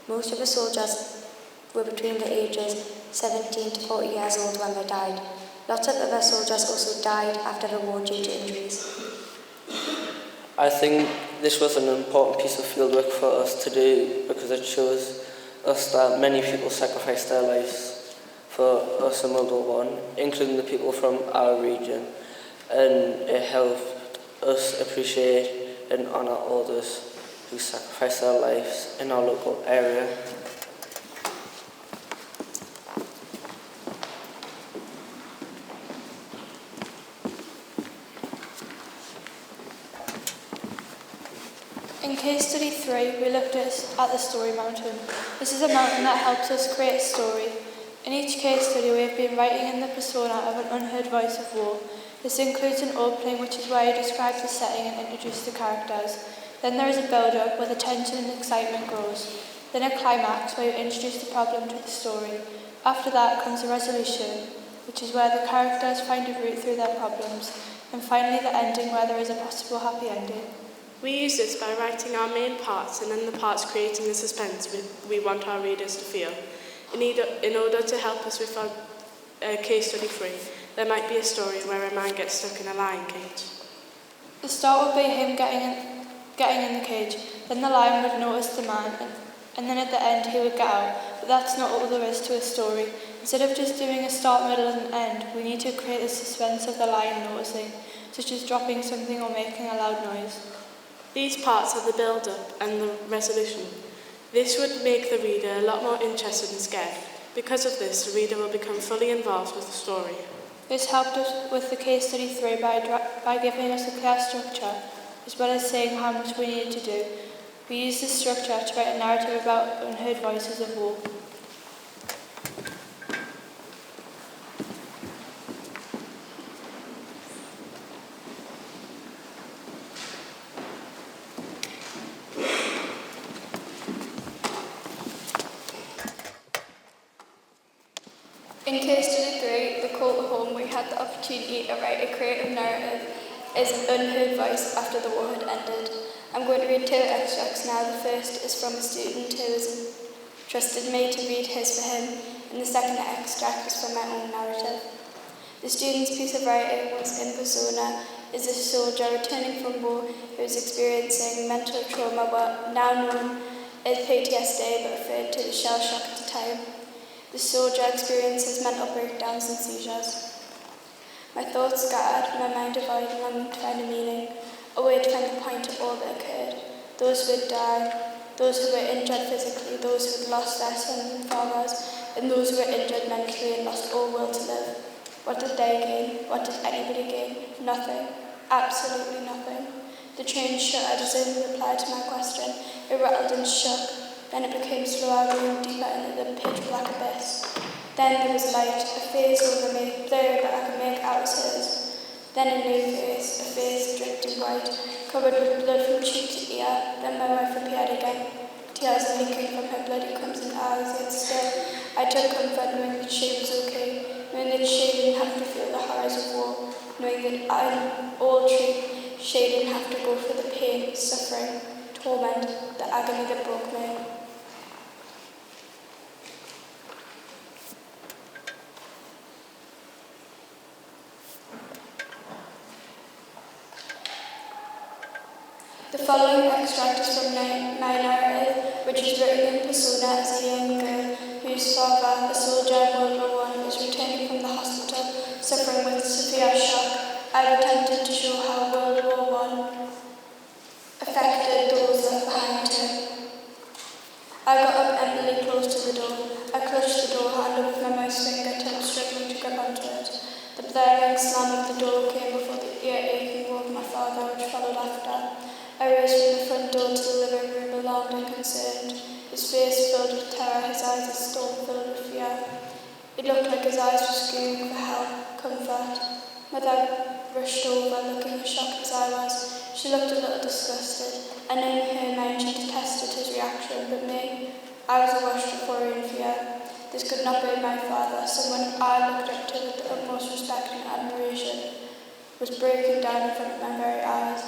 Most of the soldiers were between the ages 17 to 40 years old when they died. Lots of other soldiers also died after the war due to injuries. I think this was an important piece of fieldwork for us to do because it shows us that many people sacrificed their lives for us in World War One, including the people from our region, and it helped us appreciate and honour all those who sacrificed their lives in our local area. In case study 3, we looked at the story mountain. This is a mountain that helps us create a story. In each case study, we have been writing in the persona of an unheard voice of war. This includes an opening, which is where you describe the setting and introduce the characters. Then there is a build-up where the tension and excitement grows. Then a climax where you introduce the problem to the story. After that comes a resolution, which is where the characters find a route through their problems. And finally the ending, where there is a possible happy ending. We use this by writing our main parts and then the parts creating the suspense we want our readers to feel. In order to help us with our case study 3, there might be a story where a man gets stuck in a lion cage. The start would be him getting in the cage, then the lion would notice the man, and then at the end he would get out. But that's not all there is to a story. Instead of just doing a start, middle and end, we need to create the suspense of the lion noticing, such as dropping something or making a loud noise. These parts are the build-up and the resolution. This would make the reader a lot more interested and scared. Because of this, the reader will become fully involved with the story. This helped us with the case study 3 by giving us a clear structure, as well as saying how much we needed to do. We used this structure to write a narrative about unheard voices of war. In case study 3, the call to home, we had the opportunity to write a creative narrative as an unheard voice after the war had ended. I'm going to read 2 extracts now. The first is from a student who has trusted me to read his for him, and the second extract is from my own narrative. The student's piece of writing was in persona is a soldier returning from war who is experiencing mental trauma, now known as PTSD, but referred to as shell shock at the time. The soldier experiences mental breakdowns and seizures. My thoughts scattered, my mind divided, longing to find a meaning, a way to find the point of all that occurred. Those who had died, those who were injured physically, those who had lost their sons and fathers, and those who were injured mentally and lost all will to live. What did they gain? What did anybody gain? Nothing. Absolutely nothing. The train shuddered as in reply to my question. It rattled and shook. Then it became slower, going deeper into the pitch-black abyss. Then there was light, a face over me, blurry but I could make out as hers. Then a new face, a face drifting white, covered with blood from cheek to ear. Then my wife appeared again, tears leaking from her bloody crimson eyes, yet still I took comfort knowing that she was okay, knowing that she didn't have to feel the horrors of war, knowing that she didn't have to go through the pain, suffering, torment, the agony that broke me. The following extract is from my narrative, which is written in persona as a young girl whose father, a soldier in World War I, is returning from the hospital, suffering with severe shock. I've attempted to show how World War I affected those left behind him. I got up emptily close to the door. I clutched the door handle with my mouse fingertip, struggling to grip onto it. The blaring slam of the door came before the ear-aching roar of my father, which followed after. I rose from the front door to the living room, alarmed and concerned, his face filled with terror, his eyes a storm filled with fear. It looked like his eyes were screaming for help, comfort. Mother rushed over, looking as shocked as I was. She looked a little disgusted, and in her mind she detested his reaction, but me, I was awash with worry and fear. This could not be my father, someone I looked up to with the utmost respect and admiration, was breaking down in front of my very eyes.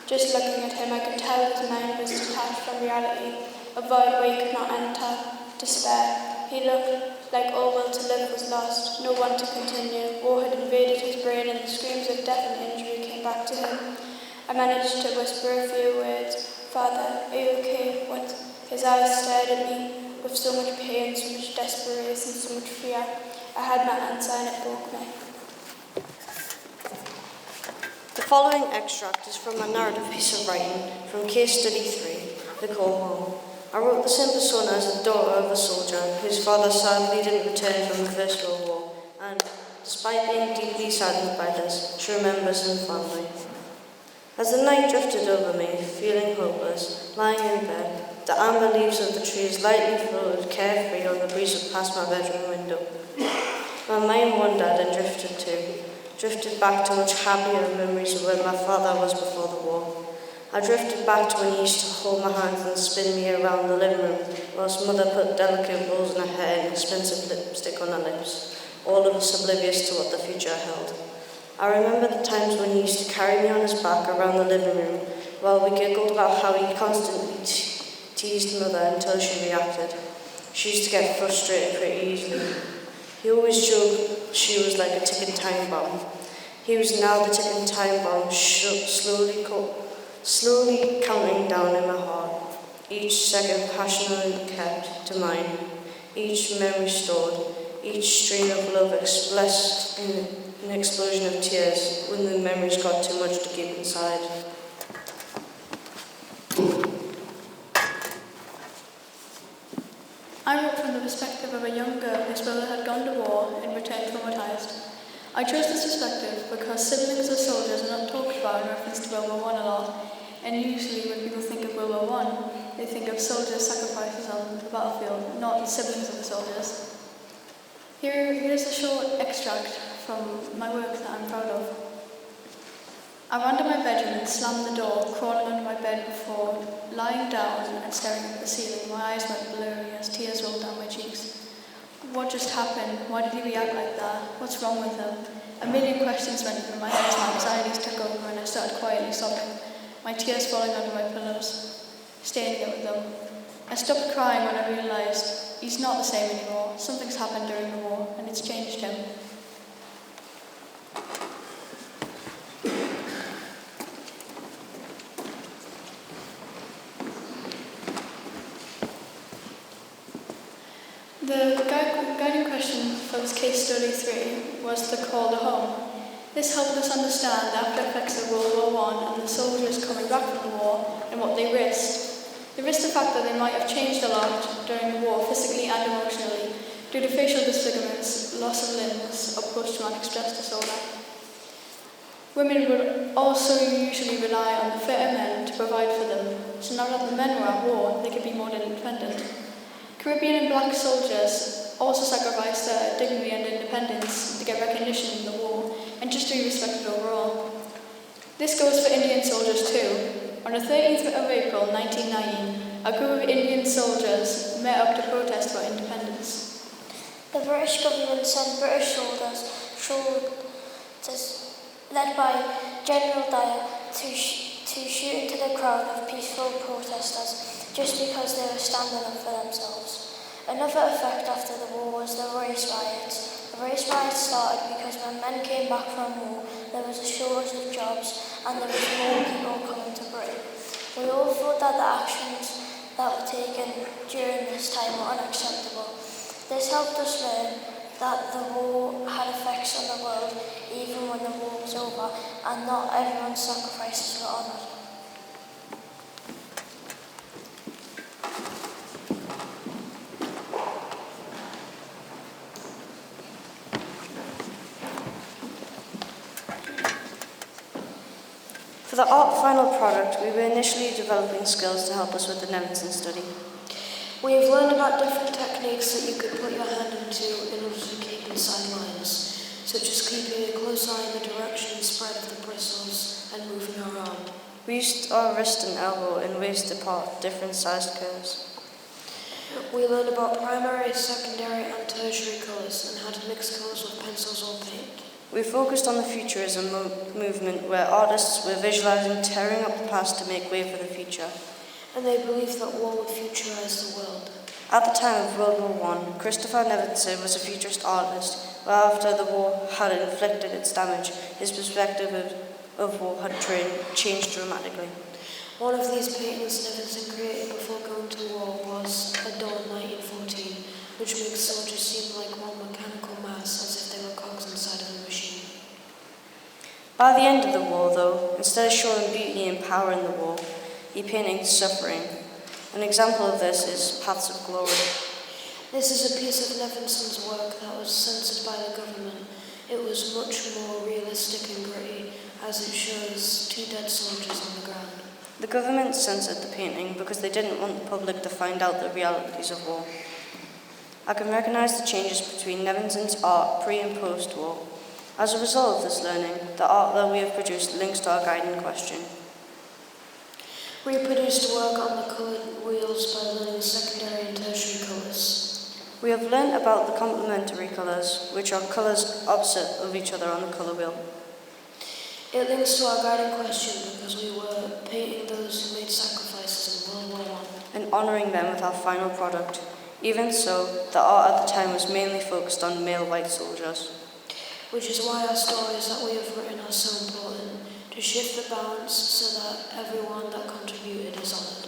Just looking at him, I could tell his mind was detached from reality, a void where he could not enter, despair. He looked like all will to live was lost, no one to continue. War had invaded his brain and the screams of death and injury came back to him. I managed to whisper a few words. Father, are you okay? What? His eyes stared at me. with so much pain, so much desperation, so much fear. I had my answer and it broke me. The following extract is from a narrative piece of writing from Case Study 3, The Call Home. I wrote the simple son as the daughter of a soldier whose father sadly didn't return from the First World War, and, despite being deeply saddened by this, she remembers him fondly. As the night drifted over me, feeling hopeless, lying in bed, the amber leaves of the trees lightly floated carefree on the breeze past my bedroom window. My mind wandered and drifted back to much happier memories of where my father was before the war. I drifted back to when he used to hold my hands and spin me around the living room, whilst mother put delicate rolls in her hair and expensive lipstick on her lips, all of us oblivious to what the future held. I remember the times when he used to carry me on his back around the living room, while we giggled about how he constantly teased mother until she reacted. She used to get frustrated pretty easily. He always joked she was like a ticking time bomb. He was now the ticking time bomb, slowly counting down in my heart. Each second passionately kept to mine, each memory stored, each strain of love expressed in an explosion of tears when the memories got too much to keep inside. I wrote from the perspective of a young girl whose brother had gone to war and returned traumatized. I chose this perspective because siblings of soldiers are not talked about in reference to World War I a lot, and usually when people think of World War I, they think of soldiers' sacrifices on the battlefield, not the siblings of the soldiers. Here's a short extract from my work that I'm proud of. I ran to my bedroom and slammed the door, crawling under my bed before lying down and staring at the ceiling. My eyes went blurry as tears rolled down my cheeks. What just happened? Why did he react like that? What's wrong with him? A million questions went through my head as my anxieties took over and I started quietly sobbing, my tears falling under my pillows, staining it with them. I stopped crying when I realised he's not the same anymore. Something's happened during the war and it's changed him. The guiding question for this case study 3 was the call to home. This helped us understand the after effects of World War I and the soldiers coming back from the war and what they risked. They risked the fact that they might have changed a lot during the war, physically and emotionally, due to facial disfigurements, loss of limbs, or post-traumatic stress disorder. Women would also usually rely on the fitter men to provide for them, so now that the men were at war, they could be more independent. Caribbean and black soldiers also sacrificed their dignity and independence to get recognition in the war and just to be respected overall. This goes for Indian soldiers too. On the 13th of April 1990, a group of Indian soldiers met up to protest for independence. The British government sent British soldiers, led by General Dyer, to shoot into the crowd of peaceful protesters just because they were standing up for themselves. Another effect after the war was the race riots. The race riots started because when men came back from war, there was a shortage of jobs and there was more people coming to Britain. We all thought that the actions that were taken during this time were unacceptable. This helped us learn that the war had effects on the world even when the war was over, and not everyone's sacrifices were honoured. For the art final product, we were initially developing skills to help us with the Nevinson study. We have learned about different techniques that you could put your hand into in order to keep inside lines, such as keeping a close eye on the direction and spread of the bristles and moving our arm. We used our wrist and elbow in ways to part different sized curves. We learned about primary, secondary and tertiary colours and how to mix colours with pencils or paint. We focused on the futurism movement where artists were visualising tearing up the past to make way for the future. And they believed that war would futurise the world. At the time of World War I, Christopher Nevinson was a futurist artist, but after the war had inflicted its damage, his perspective of war had changed dramatically. One of these paintings Nevinson created before going to war was a Dawn 1914, which makes soldiers seem like one mechanical mass, as if they were cogs inside of a machine. By the end of the war, though, instead of showing beauty and power in the war, he painted suffering. An example of this is Paths of Glory. This is a piece of Nevinson's work that was censored by the government. It was much more realistic and gritty, as it shows 2 dead soldiers on the ground. The government censored the painting because they didn't want the public to find out the realities of war. I can recognise the changes between Nevinson's art pre- and post-war. As a result of this learning, the art that we have produced links to our guiding question. We produced work on the coloured wheels by learning secondary and tertiary colours. We have learnt about the complementary colours, which are colours opposite of each other on the colour wheel. It links to our guiding question because we were painting those who made sacrifices in World War I. And honouring them with our final product. Even so, the art at the time was mainly focused on male white soldiers. Which is why our stories that we have written are so important, to shift the balance so that everyone that contributed is honoured.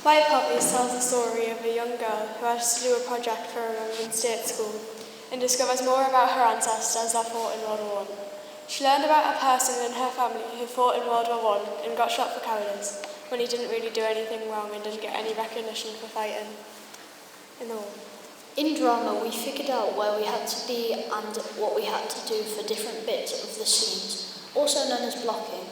White Poppies tells the story of a young girl who has to do a project for a Remembrance Day at school and discovers more about her ancestors that fought in World War I. She learned about a person in her family who fought in World War I and got shot for cowardice when he didn't really do anything wrong and didn't get any recognition for fighting in the war. In drama, we figured out where we had to be and what we had to do for different bits of the scenes, also known as blocking,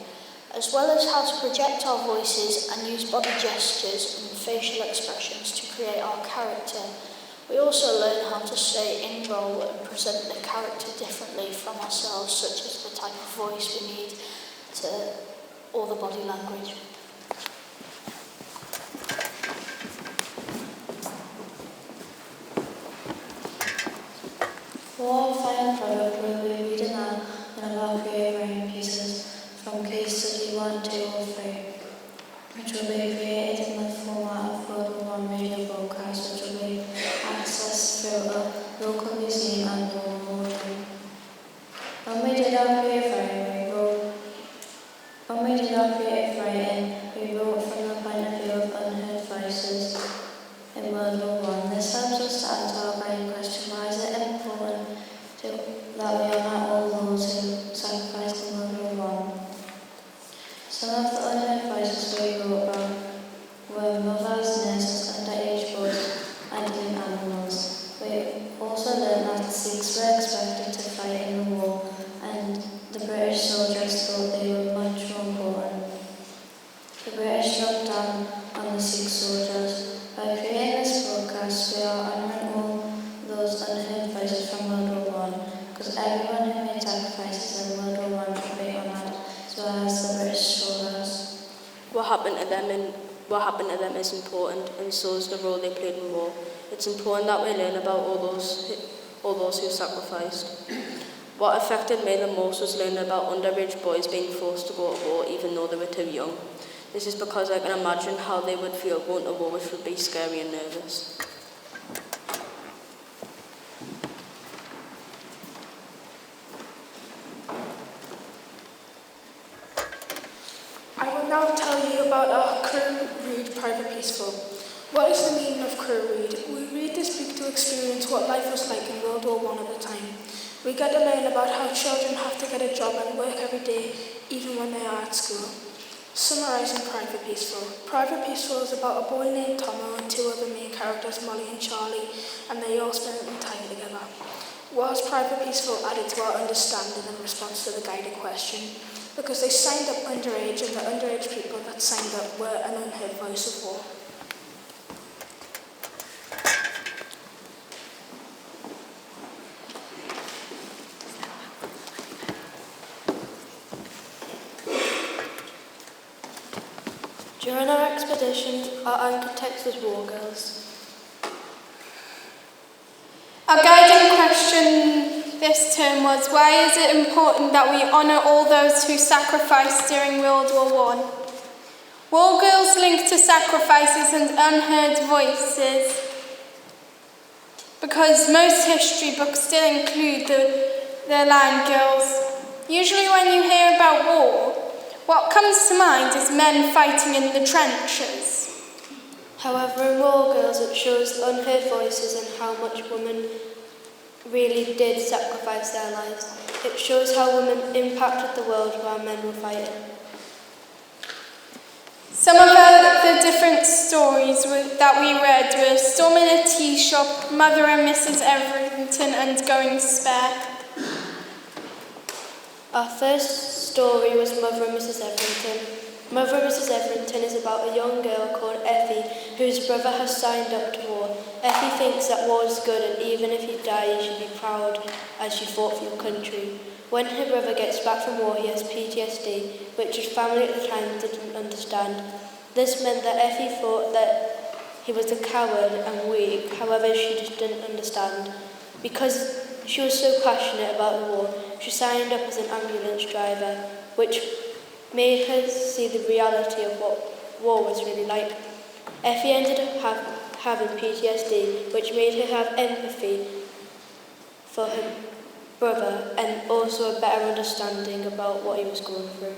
as well as how to project our voices and use body gestures and facial expressions to create our character. We also learn how to stay in role and present the character differently from ourselves, such as the type of voice we need or the body language. For our final product, we'll be reading out one of our creative writing pieces from case study 1, 2 or 3, which will be created in the format of World War I radio broadcast, which will be accessed through a local museum and a memorial. When we did our creative writing, we wrote from the point of view of unheard voices in World War I. This helps us to answer our guiding question: why is it important that we honour all those who sacrificed in World War I? Some of the unheard voices we wrote about were mothers, nurses, underage boys, and even animals. We also learned that Sikhs were expected to fight in the war, and the British soldiers thought they were much more important. The British looked down on the Sikh soldiers. By creating this broadcast, we are honouring all those unheard voices from World War I, because everyone who made sacrifices in World War I should be honoured, as well as the British soldiers. What happened to them is important, and so is the role they played in war. It's important that we learn about all those who sacrificed. What affected me the most was learning about underage boys being forced to go to war even though they were too young. This is because I can imagine how they would feel going to war, which would be scary and nervous. I will now tell you about our crew read Private Peaceful. What is the meaning of crew read? We read this book to experience what life was like in World War I at the time. We get to learn about how children have to get a job and work every day, even when they are at school. Summarising Private Peaceful. Private Peaceful is about a boy named Tomo and 2 other main characters, Molly and Charlie, and they all spend time together. Was Private Peaceful added to our understanding in response to the guided question? Because they signed up underage, and the underage people that signed up were an unheard voice of war. During our expedition, our anchor text was War Girls. Our guiding question this term was, why is it important that we honour all those who sacrificed during World War I? War Girls linked to sacrifices and unheard voices. because most history books still include the line girls. Usually when you hear about war, what comes to mind is men fighting in the trenches. However, in War Girls it shows unheard voices and how much women really did sacrifice their lives. It shows how women impacted the world while men were fighting. Some of the different stories that we read were Storm in a Tea Shop, Mother and Mrs. Everington, and Going Spare. Our first story was Mother and Mrs. Everington. Mother and Mrs. Everington is about a young girl called Effie whose brother has signed up to war. Effie thinks that war is good and even if you die you should be proud as you fought for your country. When her brother gets back from war he has PTSD, which his family at the time didn't understand. This meant that Effie thought that he was a coward and weak, however she just didn't understand. Because she was so passionate about the war, she signed up as an ambulance driver, which made her see the reality of what war was really like. Effie ended up having PTSD, which made her have empathy for her brother and also a better understanding about what he was going through.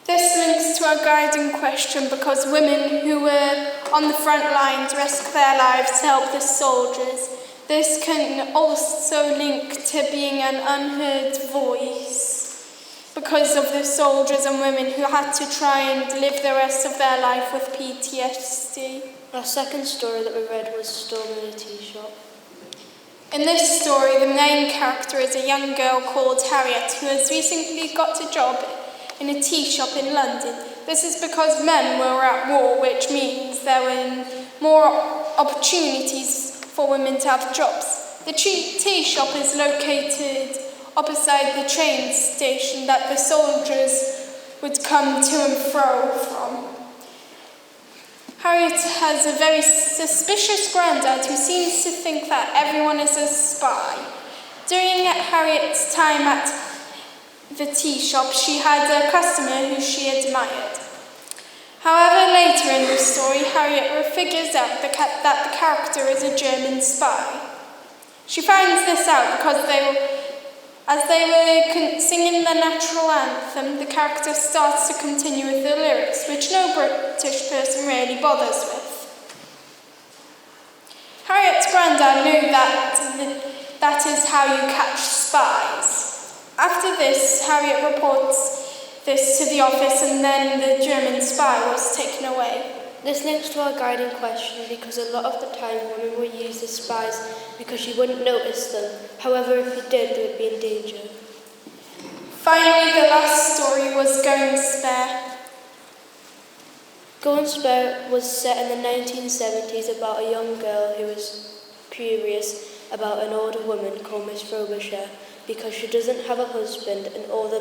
This links to our guiding question because women who were on the front lines risked their lives to help the soldiers. This can also link to being an unheard voice because of the soldiers and women who had to try and live the rest of their life with PTSD. Our second story that we read was Storm in a Tea Shop. In this story, the main character is a young girl called Harriet who has recently got a job in a tea shop in London. This is because men were at war, which means there were more opportunities for women to have jobs. The tea shop is located opposite the train station that the soldiers would come to and fro from. Harriet has a very suspicious granddad who seems to think that everyone is a spy. During Harriet's time at the tea shop, she had a customer who she admired. However, later in the story, Harriet figures out that the character is a German spy. She finds this out because as they were singing the national anthem, the character starts to continue with the lyrics, which no British person really bothers with. Harriet's granddad knew that is how you catch spies. After this, Harriet reports this to the office and then the German spy was taken away. This links to our guiding question because a lot of the time women were used as spies because you wouldn't notice them. However, if you did, they would be in danger. Finally, the last story was Going Spare. Going Spare was set in the 1970s about a young girl who was curious about an older woman called Miss Frobisher because she doesn't have a husband and all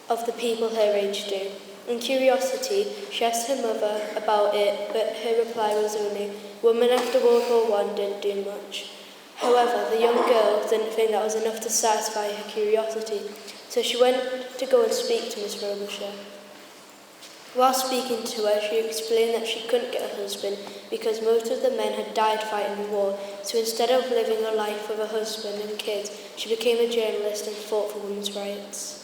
of the people her age do. In curiosity, she asked her mother about it, but her reply was only, women after World War I didn't do much. However, the young girl didn't think that was enough to satisfy her curiosity, so she went to go and speak to Miss Frobisher. While speaking to her, she explained that she couldn't get a husband because most of the men had died fighting the war, so instead of living a life with a husband and kids, she became a journalist and fought for women's rights.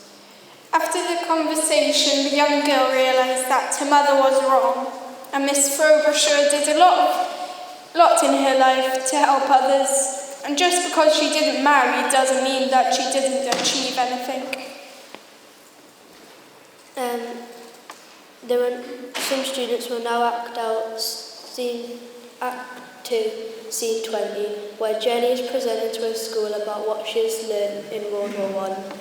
After the conversation, the young girl realised that her mother was wrong, and Miss Frobisher did a lot in her life to help others, and just because she didn't marry doesn't mean that she didn't achieve anything. Some students will now act out Act 2, Scene 20, where Jenny is presenting to her school about what she has learned in World War I.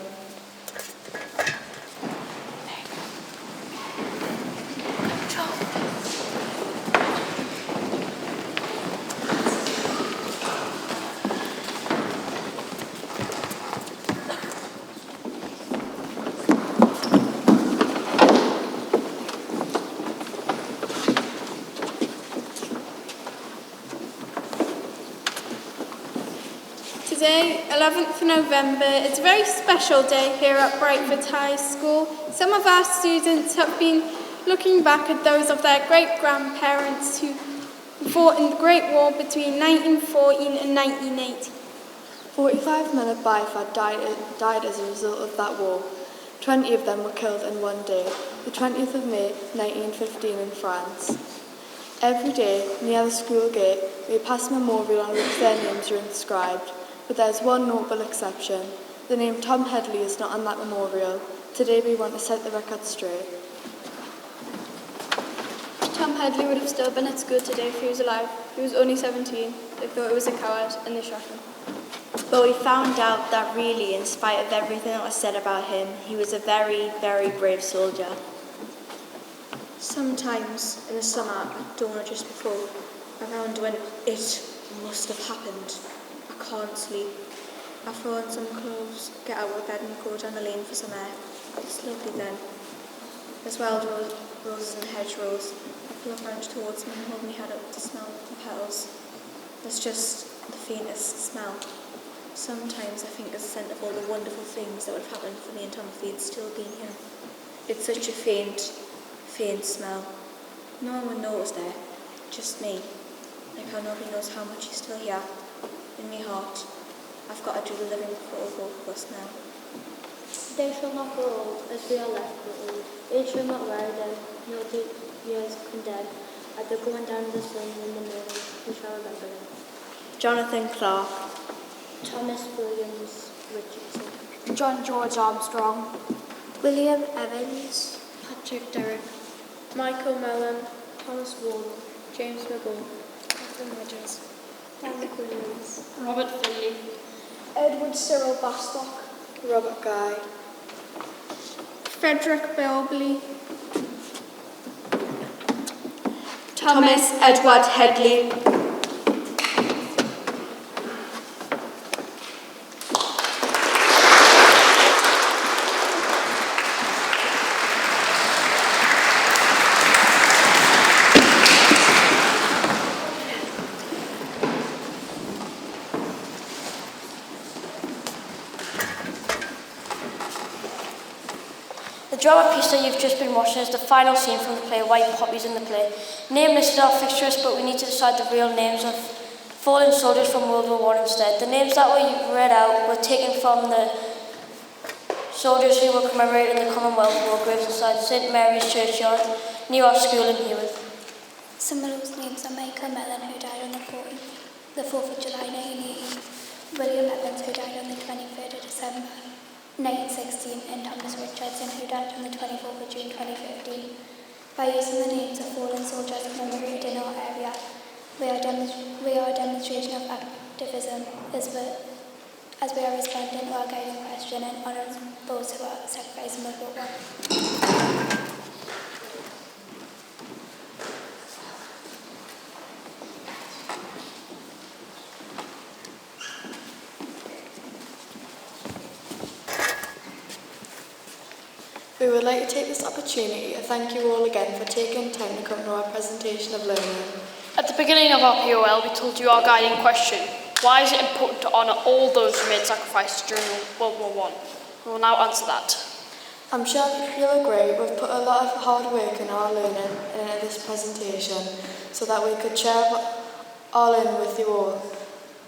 Today, 11th November, it's a very special day here at Brightford High School. Some of our students have been looking back at those of their great-grandparents who who fought in the Great War between 1914 and 1980. 45 men at Byford died as a result of that war. 20 of them were killed in one day, the 20th of May 1915 in France. Every day, near the school gate, we pass a memorial on which their names are inscribed, but there's one notable exception. The name Tom Headley is not on that memorial. Today we want to set the record straight. Tom Headley would have still been at school today if he was alive. He was only 17. They thought he was a coward and they shot him. But we found out that really, in spite of everything that was said about him, he was a very, very brave soldier. Sometimes in the summer at dawn or just before, around when it must have happened, I can't sleep. I throw on some clothes, get out of bed and go down the lane for some air. It's lovely then. There's wild roses and hedgerows. I pull a branch towards me and hold my head up to smell the petals. There's just the faintest smell. Sometimes I think it's a scent of all the wonderful things that would have happened for me and Tom if he had still been here. It's such a faint smell. No one would know it was there, just me. Like how nobody knows how much he's still here, in my heart. I've got to do the living for both of us now. They shall not grow old, as we are left grow old. They shall not wear them, nor the years condemn. At the going down of the sun in the morning, we shall remember them. Jonathan Clark, Thomas Williams Richardson, John George Armstrong, William Evans, Patrick Derrick, Michael Mellon, Thomas Wall, James McGall, Catherine Rogers, Dan Williams, Robert Finley, Edward Cyril Bastock, Robert Guy, Frederick Belbley, Thomas Edward Headley, The drama piece that you've just been watching is the final scene from the play White Poppies in the Play. Name listed are fictitious, but we need to decide the real names of fallen soldiers from World War I instead. The names that were read out were taken from the soldiers who were commemorated in the Commonwealth War graves inside St Mary's Churchyard, near our school in Heworth. Some of those names are Michael Mellon, who died on the 4th of July 1918, William Evans, who died on the 23rd of December 1916, and Thomas Richardson, who died on the 24th of June 2015. By using the names of fallen soldiers commemorated in our area, we are a demonstration of activism as we are responding to our guiding question and honour those who are sacrificing World War I. We would like to take this opportunity to thank you all again for taking time to come to our presentation of learning. At the beginning of our POL, we told you our guiding question. Why is it important to honour all those who made sacrifices during World War I? We will now answer that. I'm sure you'll agree we've put a lot of hard work in our learning into this presentation so that we could share our learning with you all.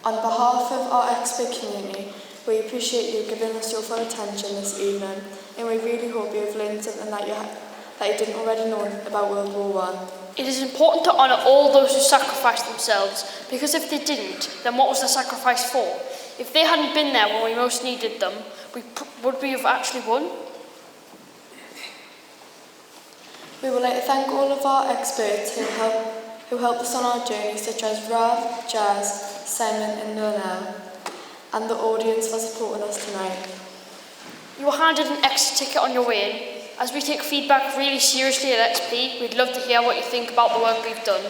On behalf of our expert community, we appreciate you giving us your full attention this evening, and we really hope you have learned something that you didn't already know about World War I. It is important to honour all those who sacrificed themselves, because if they didn't, then what was the sacrifice for? If they hadn't been there when we most needed them, would we have actually won? We would like to thank all of our experts who helped us on our journey, such as Rav, Jazz, Simon and Lionel, and the audience for supporting us tonight. You were handed an extra ticket on your way in. As we take feedback really seriously at XP, we'd love to hear what you think about the work we've done.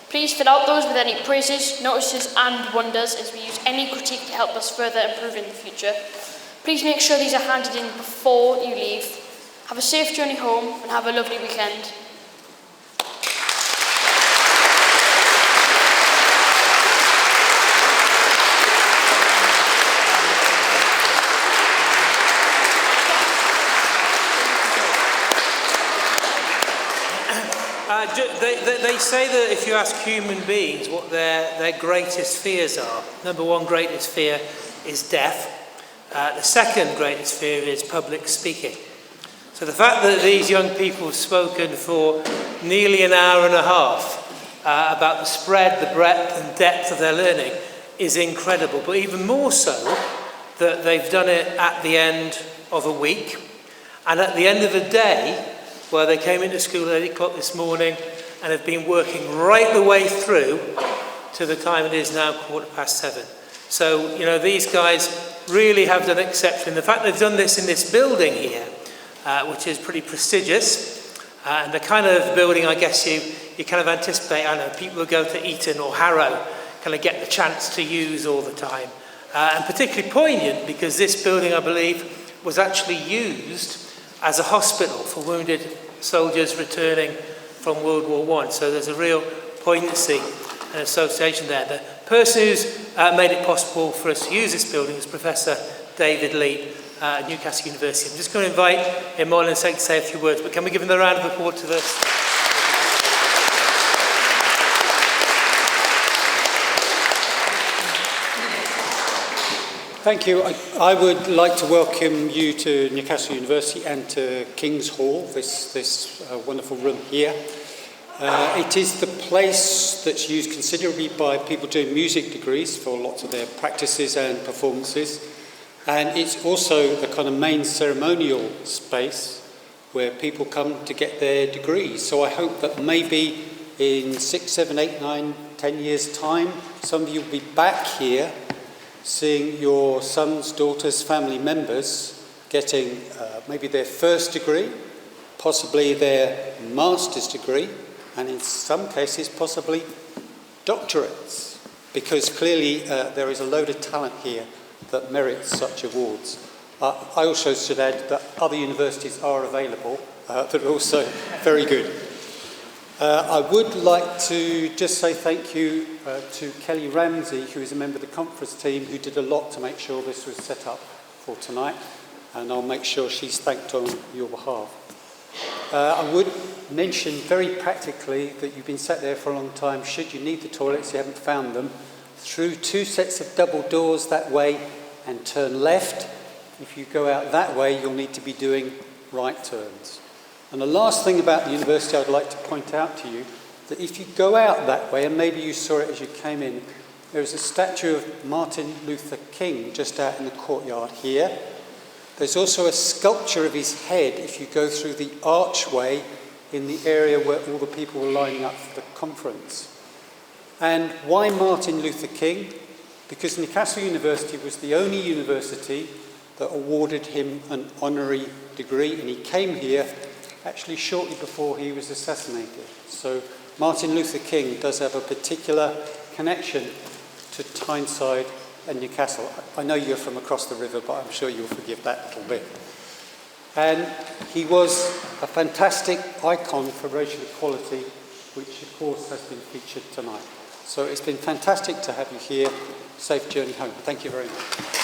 Please fill out those with any praises, notices and wonders, as we use any critique to help us further improve in the future. Please make sure these are handed in before you leave. Have a safe journey home and have a lovely weekend. They say that if you ask human beings what their greatest fears are, number one greatest fear is death. The second greatest fear is public speaking. So the fact that these young people have spoken for nearly an hour and a half about the spread, the breadth and depth of their learning is incredible. But even more so, that they've done it at the end of a week and at the end of a day where they came into school at 8 o'clock this morning and have been working right the way through to the time it is now 7:15. So, you know, these guys really have done exceptionally. And the fact they've done this in this building here, which is pretty prestigious, and the kind of building I guess you kind of anticipate, I know, people who go to Eton or Harrow kind of get the chance to use all the time. And particularly poignant because this building, I believe, was actually used as a hospital for wounded soldiers returning from World War I. So there's a real poignancy and association there. The person who's made it possible for us to use this building is Professor David Leap at Newcastle University. I'm just going to invite him on and say a few words, but can we give him a round of applause to this? Thank you. I would like to welcome you to Newcastle University and to King's Hall, this wonderful room here. It is the place that's used considerably by people doing music degrees for lots of their practices and performances. And it's also the kind of main ceremonial space where people come to get their degrees. So I hope that maybe in 6, 7, 8, 9, 10 years' time, some of you will be back here seeing your sons, daughters, family members getting maybe their first degree, possibly their master's degree, and in some cases possibly doctorates, because clearly there is a load of talent here that merits such awards. I also should add that other universities are available that are also very good. I would like to just say thank you to Kelly Ramsey, who is a member of the conference team, who did a lot to make sure this was set up for tonight, and I'll make sure she's thanked on your behalf. I would mention very practically that you've been sat there for a long time. Should you need the toilets, you haven't found them, through 2 sets of double doors that way and turn left. If you go out that way, you'll need to be doing right turns. And the last thing about the university I'd like to point out to you, that if you go out that way, and maybe you saw it as you came in, there is a statue of Martin Luther King just out in the courtyard here. There's also a sculpture of his head if you go through the archway in the area where all the people were lining up for the conference. And why Martin Luther King? Because Newcastle University was the only university that awarded him an honorary degree, and he came here actually shortly before he was assassinated. So Martin Luther King does have a particular connection to Tyneside and Newcastle. I know you're from across the river, but I'm sure you'll forgive that a little bit. And he was a fantastic icon for racial equality, which of course has been featured tonight. So it's been fantastic to have you here. Safe journey home. Thank you very much.